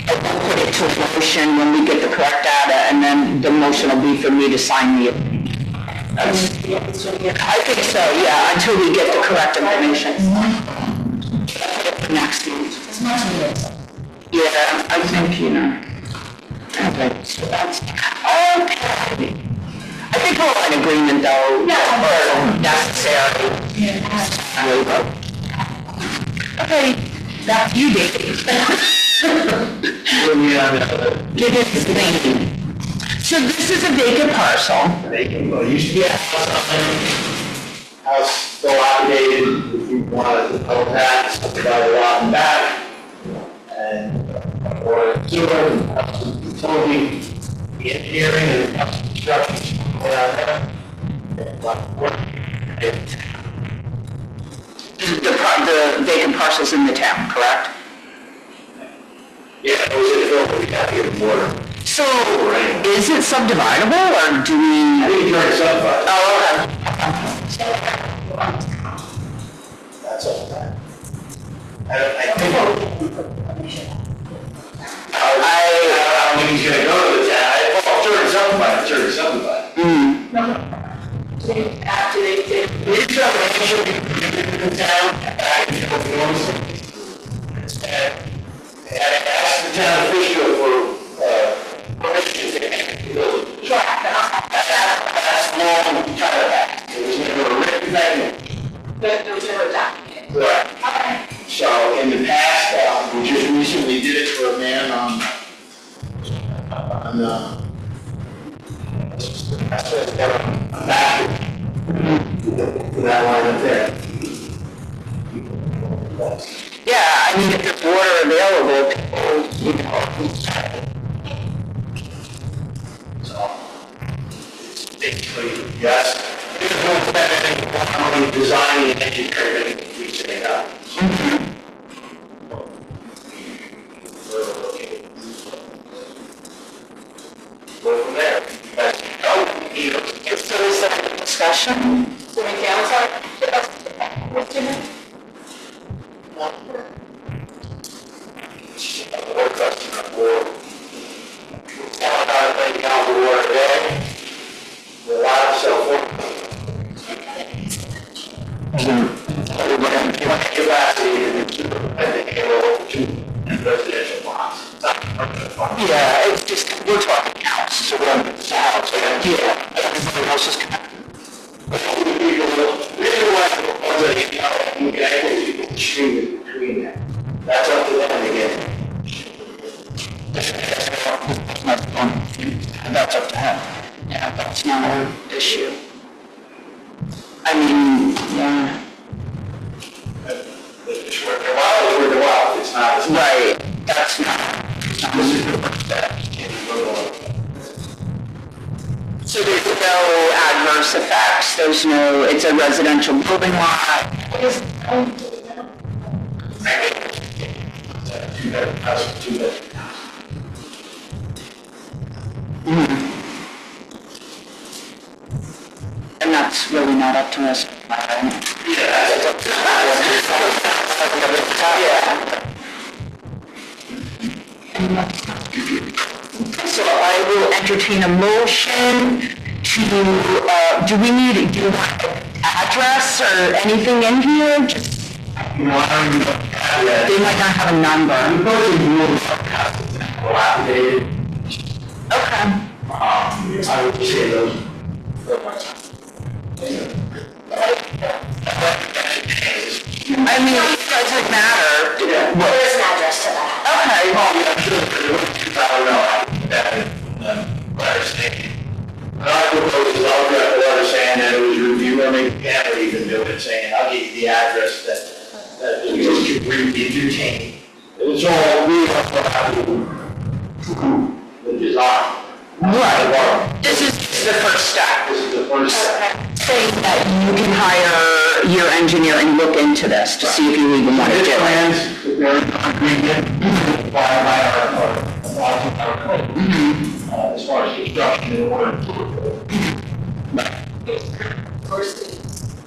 we'll put it to a motion when we get the correct data, and then the motion will be for me to sign the. I think so, yeah, until we get the correct information. Next week. Yeah, I think, Okay, so that's, okay. I think we're all in agreement though, or necessary. Okay, that's you, Dave. Give it his name. So this is a vacant parcel. Vacant, well, it used to be a house still obligated, if you wanted to double tax, divide a lot in back, and, or sewer, utility, the engineering, and construction, around there. The vacant parcel's in the town, correct? Yeah, it was in the bill, but we got to get water. So, is it subdividable, or do we? I think you're trying to subdivide. Oh, That's all that. I think, I don't think he's gonna go to the town. Well, sure, it's subdivided, sure, it's subdivided. After they did. It's not an issue in the town, and I asked the town of Fishkill for, permission to build it. That's long time back. It was never a written thing. There was never a document. Right. So in the past, we just recently did it for a man on back that line up there. yeah, I mean, if there's water available, people, you know. So it's basically, yes. There's no anything on designing and engineering, we say that. Go from there. If there is a discussion, So we can, sorry. What's in it? Water customer for town out of account for water today. We're allowed to sell capacity and I think it will to residential lots. It's not commercial lots. yeah, it's just, we're talking house, so we're on the house, yeah, everybody else is connected. Between that. That's up to them again. That's up to him. Yeah, that's not an issue. I mean, yeah. It's where the wild is where the wild, it's not. Right, that's not. This is the first step. So there's no adverse effects, there's no, it's a residential building lot. Two-bedroom house, two-bedroom house. And that's really not up to us. Yeah, that's up to So I will entertain a motion to, do you want an address or anything in here? Just, they might not have a number. Dilapidated. Okay. I would say those. I mean, it doesn't matter. There is an address to that. Okay. I don't know. Letter saying. I propose I'll draft a letter saying that it was reviewed, or maybe Pam would even do it, saying, I'll give you the address that you should retain. It's all we have the design. Right. This is the first step. This is the first step. Saying that you can hire your engineer and look into this to see if you even want to do His it. plans, if they're agreed by our code. As far as construction and order.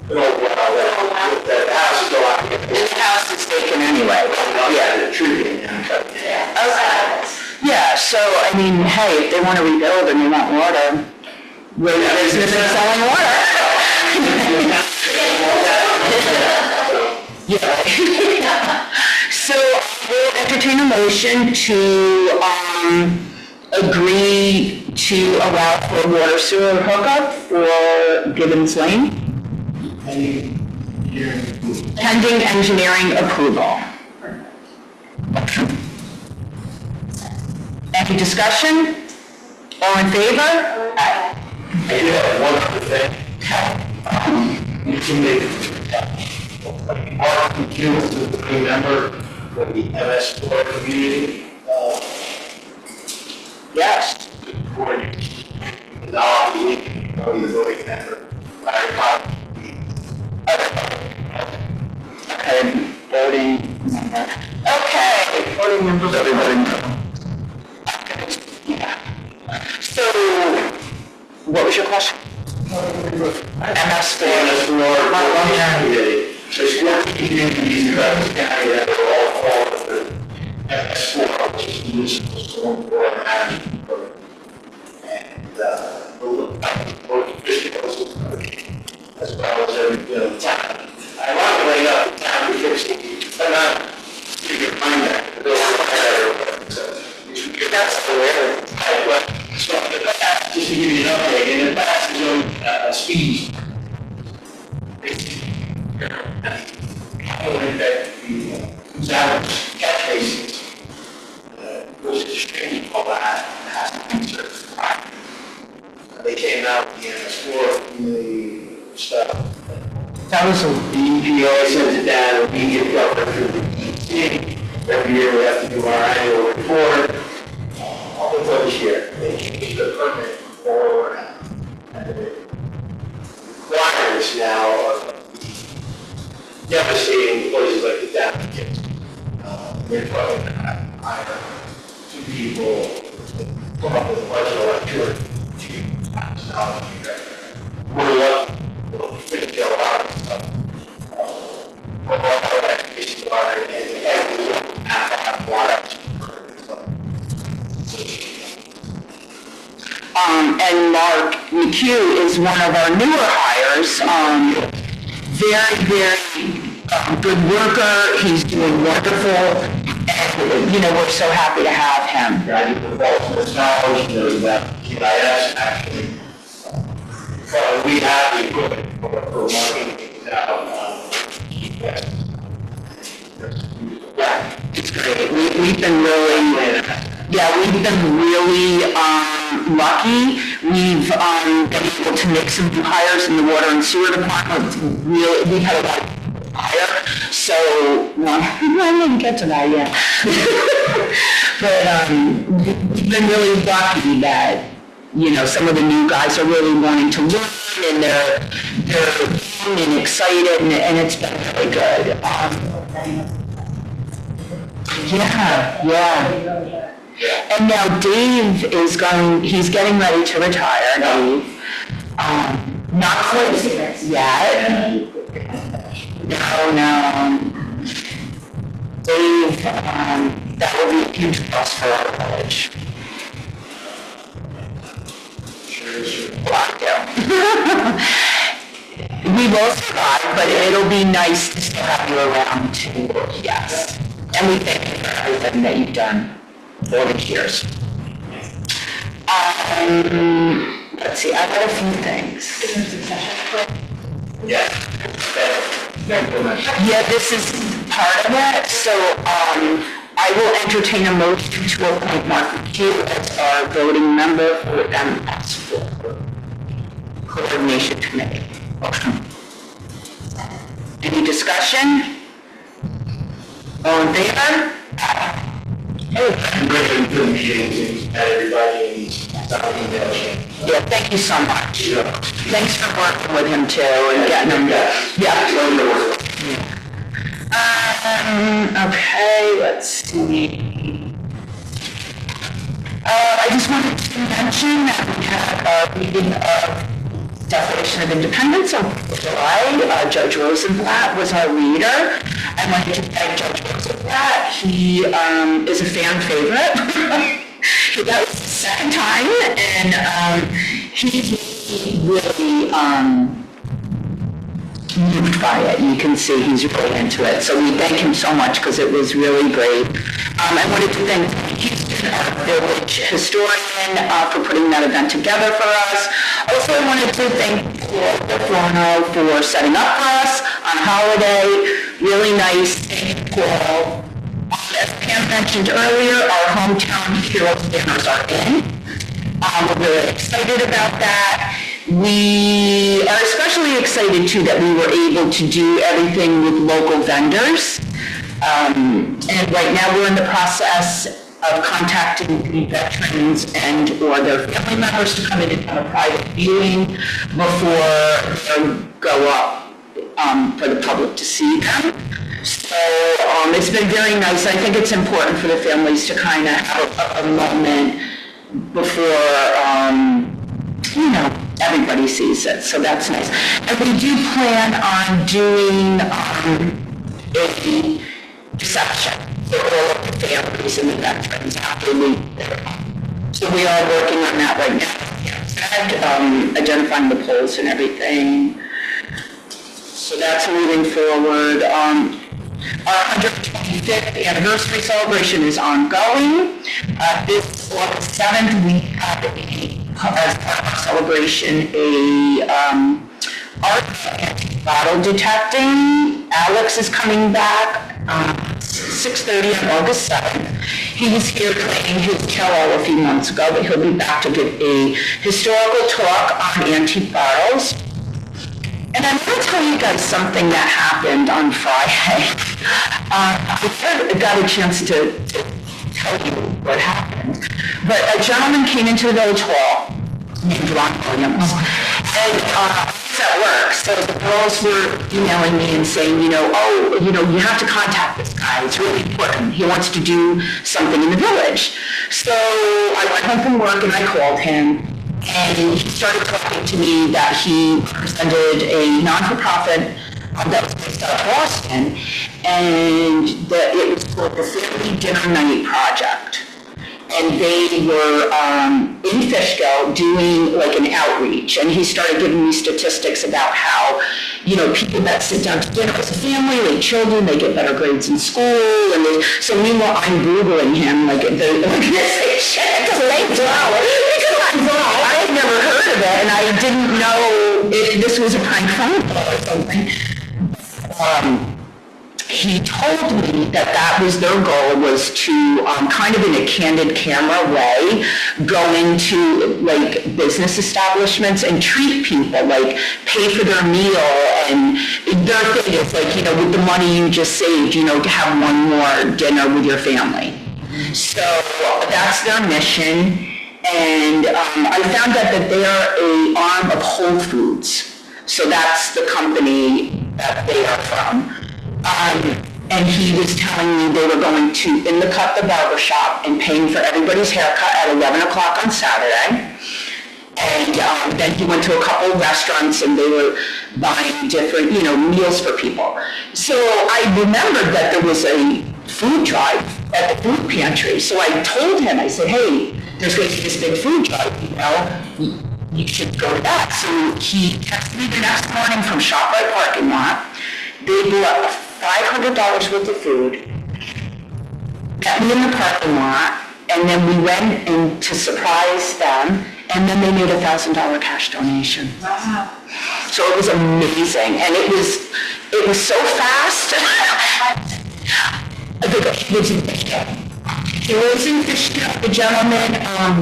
That house is still out there. This house is taken anyway. Yeah, the tree. Okay. Yeah, so, I mean, hey, if they want to rebuild and they want water, we're in the business of selling water. Yeah. So, we'll entertain a motion to, agree to allow for water sewer hookup for Gibbons Lane, pending engineering approval. Any discussion? All in favor? Aye. I do have one other thing. You can make you remember the MS board community, Yes. board, now the voting member, Larry Cobb. Okay, voting member. Okay, voting members, everybody. what was your question? MS4. There's 14 communities throughout the county that are all fall under MS4, which is municipal stormwater management program. And we're looking at Fishkill as well as every town. I want to bring up the town of Fishkill, but not you can find that the bill that's the way. So just to give you an update, in the past, there's only speed. Catch basins, was extremely all that has to be certified. They came out with the MS4 community stuff. That was a, The EPA sends it down, we get covered through the EPA. Every year we have to do our annual report. All of this year, they changed the permit for requirements now of devastating places like the Down Kids. They're probably going to hire 2 people, come up with a budget of like $2,000. We're lucky, we'll figure a lot of stuff. We're all that cases are, and we have a lot of And Mark McHugh is one of our newer hires. Very, very good worker. He's doing wonderful. And, we're so happy to have him. I did the false knowledge knows about GIS actually. We have the equipment for marking things out. Yeah, it's great. We've been really lucky. We've been able to make some new hires in the water and sewer department. We've had a lot of hire. So, I didn't get to that yet. But we've been really lucky that, some of the new guys are really wanting to learn and they're young and excited and it's been really good. Yeah. And now Dave he's getting ready to retire, Dave. Not quite yet. No. Dave, that will be a huge plus for our village. We will survive, but it'll be nice to still have you around too. Yes. And we thank you for everything that you've done all these years. Let's see, I've got a few things. Yeah. Yeah, this is part of it. So I will entertain a motion to appoint Mark McHugh as our voting member for MS4 Coordination Committee. Motion. Any discussion? All in favor? I'm great for the meetings and everybody and emails. Yeah, thank you so much. Thanks for working with him too and getting him. Yeah. Okay, let's see. I just wanted to mention that we had our meeting of Declaration of Independence on July. Judge Rosenblatt was our leader. I wanted to thank Judge Rosenblatt. He is a fan favorite. That was the second time, and he's really moved by it. You can see he's really into it. So we thank him so much because it was really great. I wanted to thank Houston, our village historian, for putting that event together for us. Also, I wanted to thank Paul for setting up for us on holiday. Really nice. Thank you, Paul. As Pam mentioned earlier, our hometown heroes banners are in. We're really excited about that. We are especially excited too that we were able to do everything with local vendors. And right now we're in the process of contacting the veterans and or their family members to come in and have a private viewing before they go up for the public to see them. So it's been very nice. I think it's important for the families to kind of have a moment before, everybody sees it, so that's nice. And we do plan on doing a reception for all of the families and the veterans after we, so we are working on that right now. Identifying the polls and everything. So that's moving forward. Our 125th anniversary celebration is ongoing. This August 7th, we have as part of our celebration art and bottle detecting. Alex is coming back 6:30 on August 7th. He was here playing his cello a few months ago, but he'll be back to give a historical talk on antique bottles. And I'm going to tell you guys something that happened on Friday. I got a chance to tell you what happened. But a gentleman came into the village hall named Ron Williams, and he's at work. So the girls were emailing me and saying, you have to contact this guy. It's really important. He wants to do something in the village. So I went home from work and I called him. And he started talking to me that he represented a non-for-profit that was based out of Boston, and that it was called the Family Dinner Night Project. And they were in Fishkill doing like an outreach, and he started giving me statistics about how, people that sit down to dinner as a family, like children, they get better grades in school, and so meanwhile I'm Googling him, like the organization, because I had never heard of it, and I didn't know if this was a prank phone call or something. He told me that was their goal, was to kind of in a candid camera way go into like business establishments and treat people, like pay for their meal, and their thing is like, with the money you just saved, to have one more dinner with your family. So that's their mission. And I found out that they are an arm of Whole Foods. So that's the company that they are from. And he was telling me they were going to In the Cut, the barber shop, and paying for everybody's haircut at 11 o'clock on Saturday. And then he went to a couple of restaurants and they were buying different, meals for people. So I remembered that there was a food drive at the food pantry. So I told him, I said, hey, there's going to be this big food drive, you should go to that. So he texted me the next morning from ShopRite parking lot. They bought $500 worth of food, met me in the parking lot, and then we went in to surprise them, and then they made a $1,000 cash donation. Wow. So it was amazing, and it was so fast. He lives in Fishkill. He lives in Fishkill, the gentleman.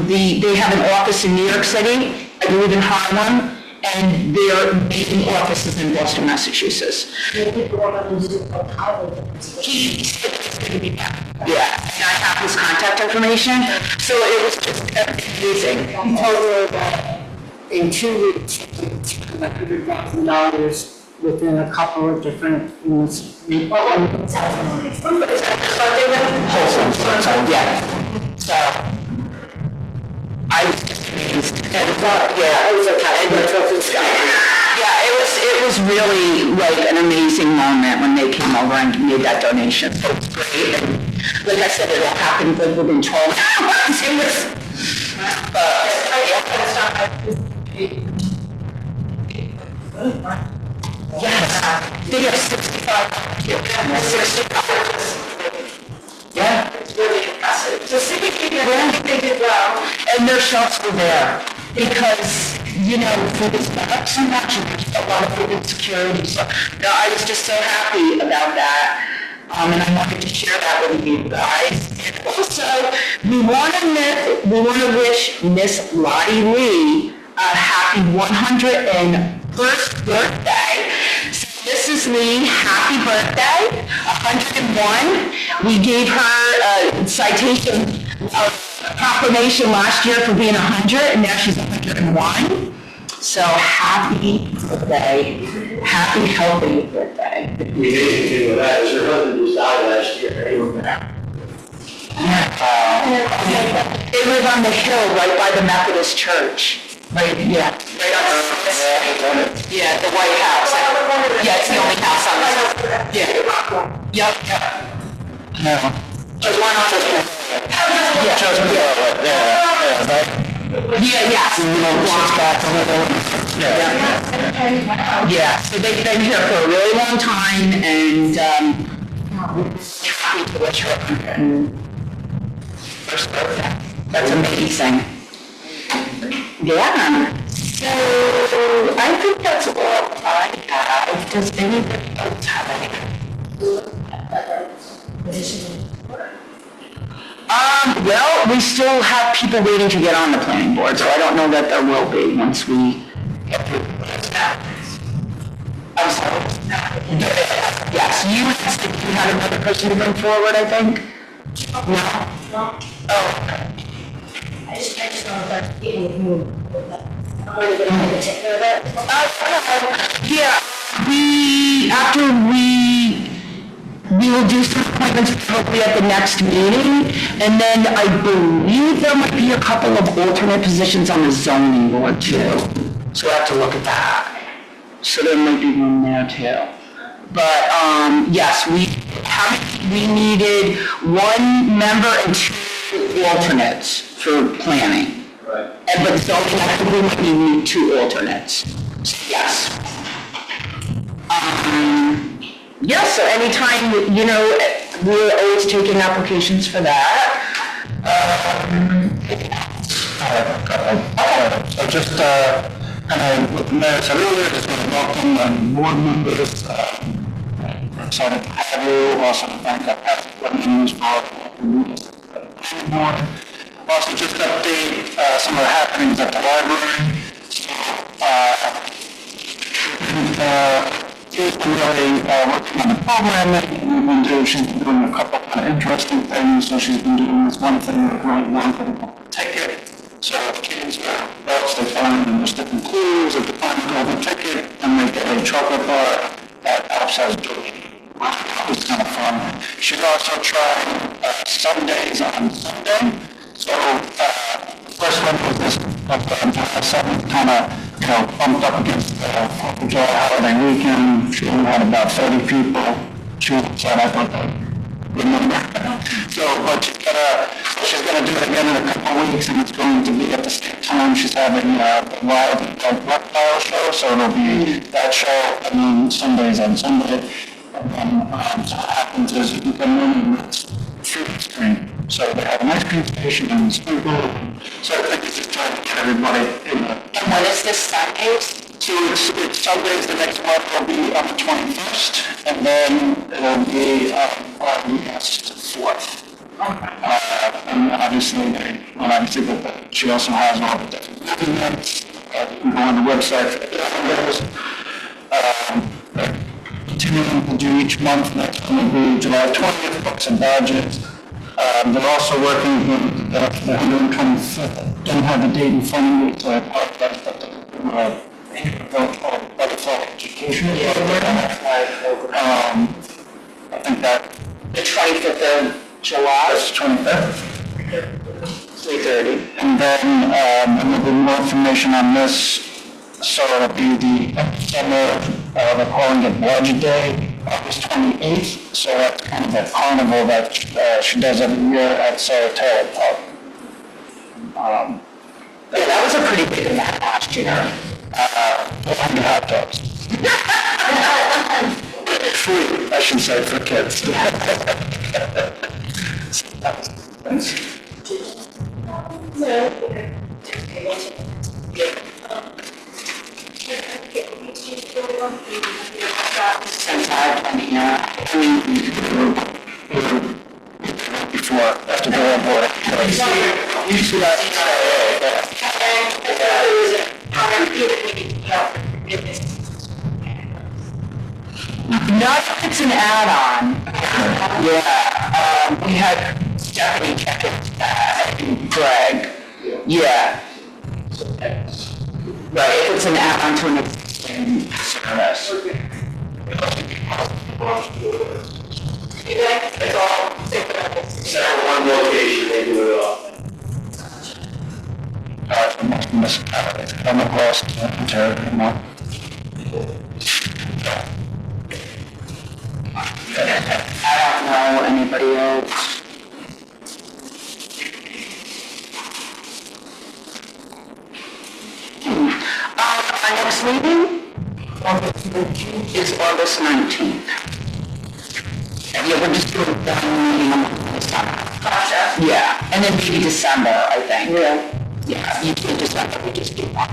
They have an office in New York City, I believe in Harlem, and their main office is in Boston, Massachusetts. He said he's going to be back. Yeah, and I have his contact information, so it was just amazing. He told me that in 2 weeks, $100,000 within a couple of different Yeah. So I was just amazed. And yeah, it was okay. Yeah, it was really like an amazing moment when they came over and made that donation. So it was great. And like I said, it all happened within 12 hours. It was, yes, they have 65 Yeah, it's really impressive. So they did well, and their shelves were there because, food is not up so much, and there's a lot of food insecurity. So, no, I was just so happy about that, and I wanted to share that with you guys. And also, we want to wish Miss Lottie Lee a happy 101st birthday. This is Lee, happy birthday, 101. We gave her a citation of proclamation last year for being 100, and now she's 101. So happy birthday, happy, healthy birthday. The amazing thing with that is her husband just died last year. Yeah. They live on the hill right by the Methodist church. Right, yeah. Right on the, yeah, the White House. Yeah, it's the only house on the, yeah. Yep. No. There's one on the hill. Yeah. Just below it, right? Yeah, yes. Yeah, so they've been here for a really long time, and happy to wish her. That's amazing. Yeah. So I think that's all I have. Does anybody else have anything? Well, we still have people waiting to get on the planning board, so I don't know that there will be once we get through this. I'm sorry. Yes, you had another person to bring forward, I think? No? Oh, okay. I just know that it would move. I'm really going to take care of it. Yeah, we will do some appointments probably at the next meeting, and then I believe there might be a couple of alternate positions on the zoning board too. So we'll have to look at that. So there might be one there too. But, yes, we needed one member and 2 alternates for planning. Right. But zoning, I think we might need 2 alternates. So, yes. Yeah, so anytime, we're always taking applications for that. So just, and what the mayor said earlier, just want to welcome board members, excited to have you, also thank our past board members for the board. Also just update some of the happenings at the library. She's been really working on the programming, she's been doing a couple of interesting things, so she's been doing this one thing that really wanted to ticket. So if kids are else they find and there's different clues at the time of the ticket, and they get a chocolate bar that helps us do it. It's kind of fun. She's also trying Sundays on Sunday. So first one was this kind of bumped up against the 4th of July holiday weekend. She only had about 30 people. She said I thought that remember. So, but she's gonna do it again in a couple of weeks, and it's going to be at the same time. She's having a wild reptile show, so it'll be that show, and then Sundays on Sunday. And then so what happens is you can come in and it's fruit screen. So they have an ice cream station and sprinkle. So I think it's just trying to get everybody in the... And when is this Sundays? So it's Sundays, the next month will be on the 21st, and then it'll be on the 4th. And obviously, but she also has all the different events. You can go on the website for the different videos. Continuing to do each month, next one will be July 20th, books and badges. They're also working with the 125th. I don't have the date in front of me, so I apologize, but butterfly education program. I think that The 25th of July? that's 25th. 3:30. And then a little bit more information on this. So it'll be the summer, they're calling it Budget Day, August 28th. So that's kind of a carnival that she does every year at Saratoga Park. Yeah, that was a pretty big event last year. 100 hot dogs. Free, I should say, for kids. Since I've been here, Before, after the board. You see that? Not if it's an add-on. Yeah, we had Stephanie check it, and Greg. Yeah. Right, if it's an add-on to an existing service. Except for one location, they do it all. municipalities. Come across Ontario, I don't know anybody else. Our next meeting is August 19th. Yeah, we're just doing one meeting a month this time. Gotcha. Yeah, and then maybe December, I think. Yeah, usually December, we just do one.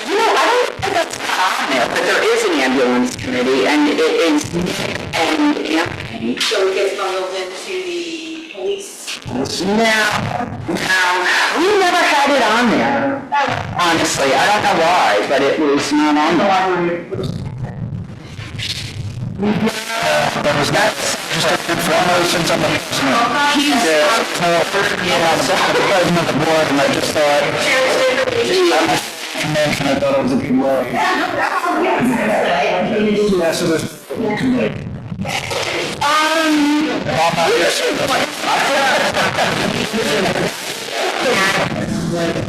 You know, I don't think that's not on there, but there is an ambulance committee, and it is Nick and Anthony. So it gets bundled into the police. No, we never had it on there, honestly. I don't know why, but it was not on there. That's just informal since I'm the president. He's Yeah, so I'm the president of the board, and I just thought, I thought it was a good word. Yeah, so there's committee. I'm not here, so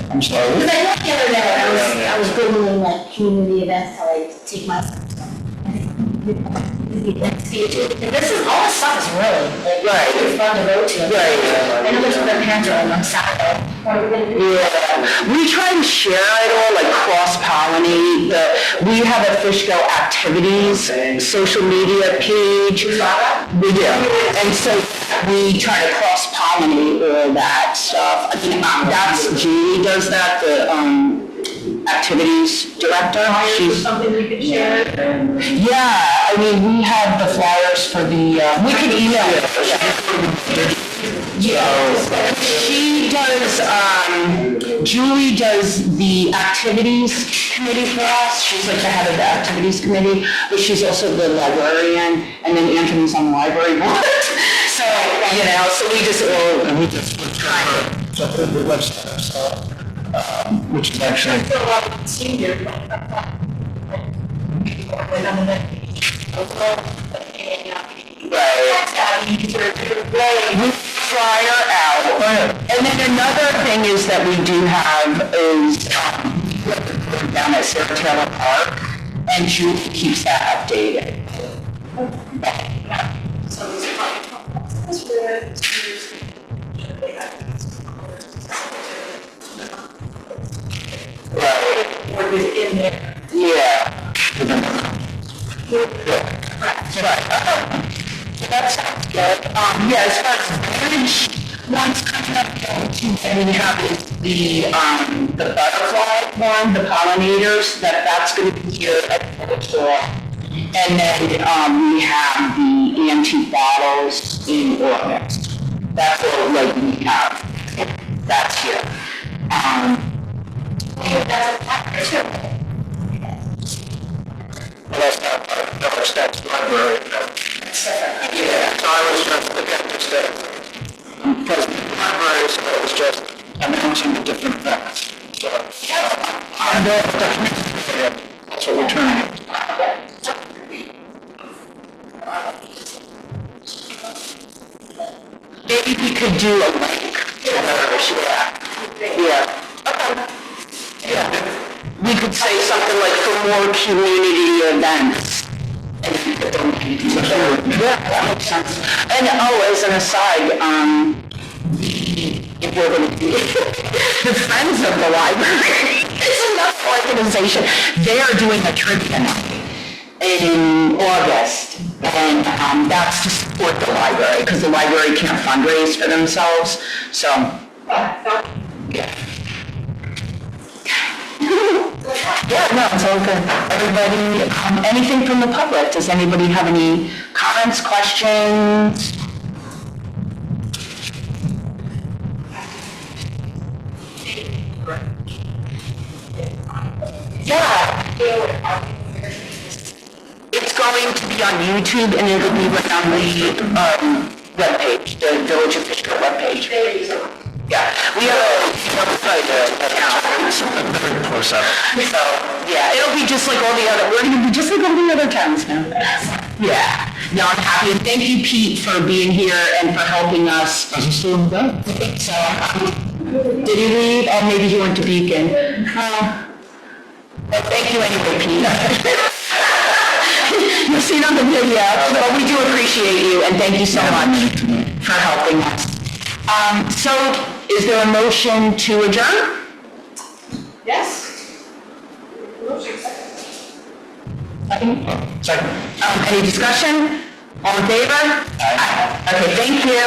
I'm sorry. Because I know the other day, I was Googling like community events to like take my. And this is, all this stuff is really, like, Right. it's fun to go to. Right. I know there's other parents are on Saturday. What are we gonna do? Yeah, we try to share it all, like cross-pollinate. We have a Fishkill activities social media page. We do, and so we try to cross-pollinate all that stuff. I mean, that's Julie does that, the activities director. She's Something we could share. yeah. I mean, we have the flyers for the. We can email it. Yeah. She does, Julie does the activities committee for us. She's like the head of the activities committee, but she's also the librarian, and then Anthony's on the library board. So, you know, so we just all. And we just put the website, so, which is actually. Still a lot of senior. We flyer out. And then another thing is that we do have is down at Sarah Taylor Park, and Julie keeps that updated. So it's that's where seniors, they have. Right. Or within there. Yeah. Right. That sounds good. Yeah, as far as bridge ones coming up, we have is the butterfly one, the pollinators, that's going to be here at the store. And then we have the antique bottles in August. That's what like we have. That's here. That's a factor too. That's library. Yeah, so I was just looking at this day. Because the library, so it was just announcing the different events. So, I know that's what we're trying. Maybe we could do a link to those, yeah. Yeah. We could say something like for more community events. Yeah, that makes sense. And as an aside, if we're going to do the Friends of the Library, it's enough organization. They are doing a trivia night in August, and that's to support the library, because the library can't fundraise for themselves, so, yeah. Yeah, no, it's all good. Everybody, anything from the public? Does anybody have any comments, questions? Yeah. It's going to be on YouTube, and it'll be right on the webpage, the Village of Fishkill webpage. Yeah, we have a website account. Close up. So, yeah, it'll be just like all the other, we're gonna be just like all the other towns now. Yeah, No, I'm happy, and thank you, Pete, for being here and for helping us. Is he still in bed? I think so. Did he leave? Oh, maybe he went to Beacon. But thank you anyway, Pete. You'll see it on the video, but we do appreciate you, and thank you so much for helping us. So, is there a motion to adjourn? Yes? Second. Any discussion? All in favor? Aye. Okay, thank you.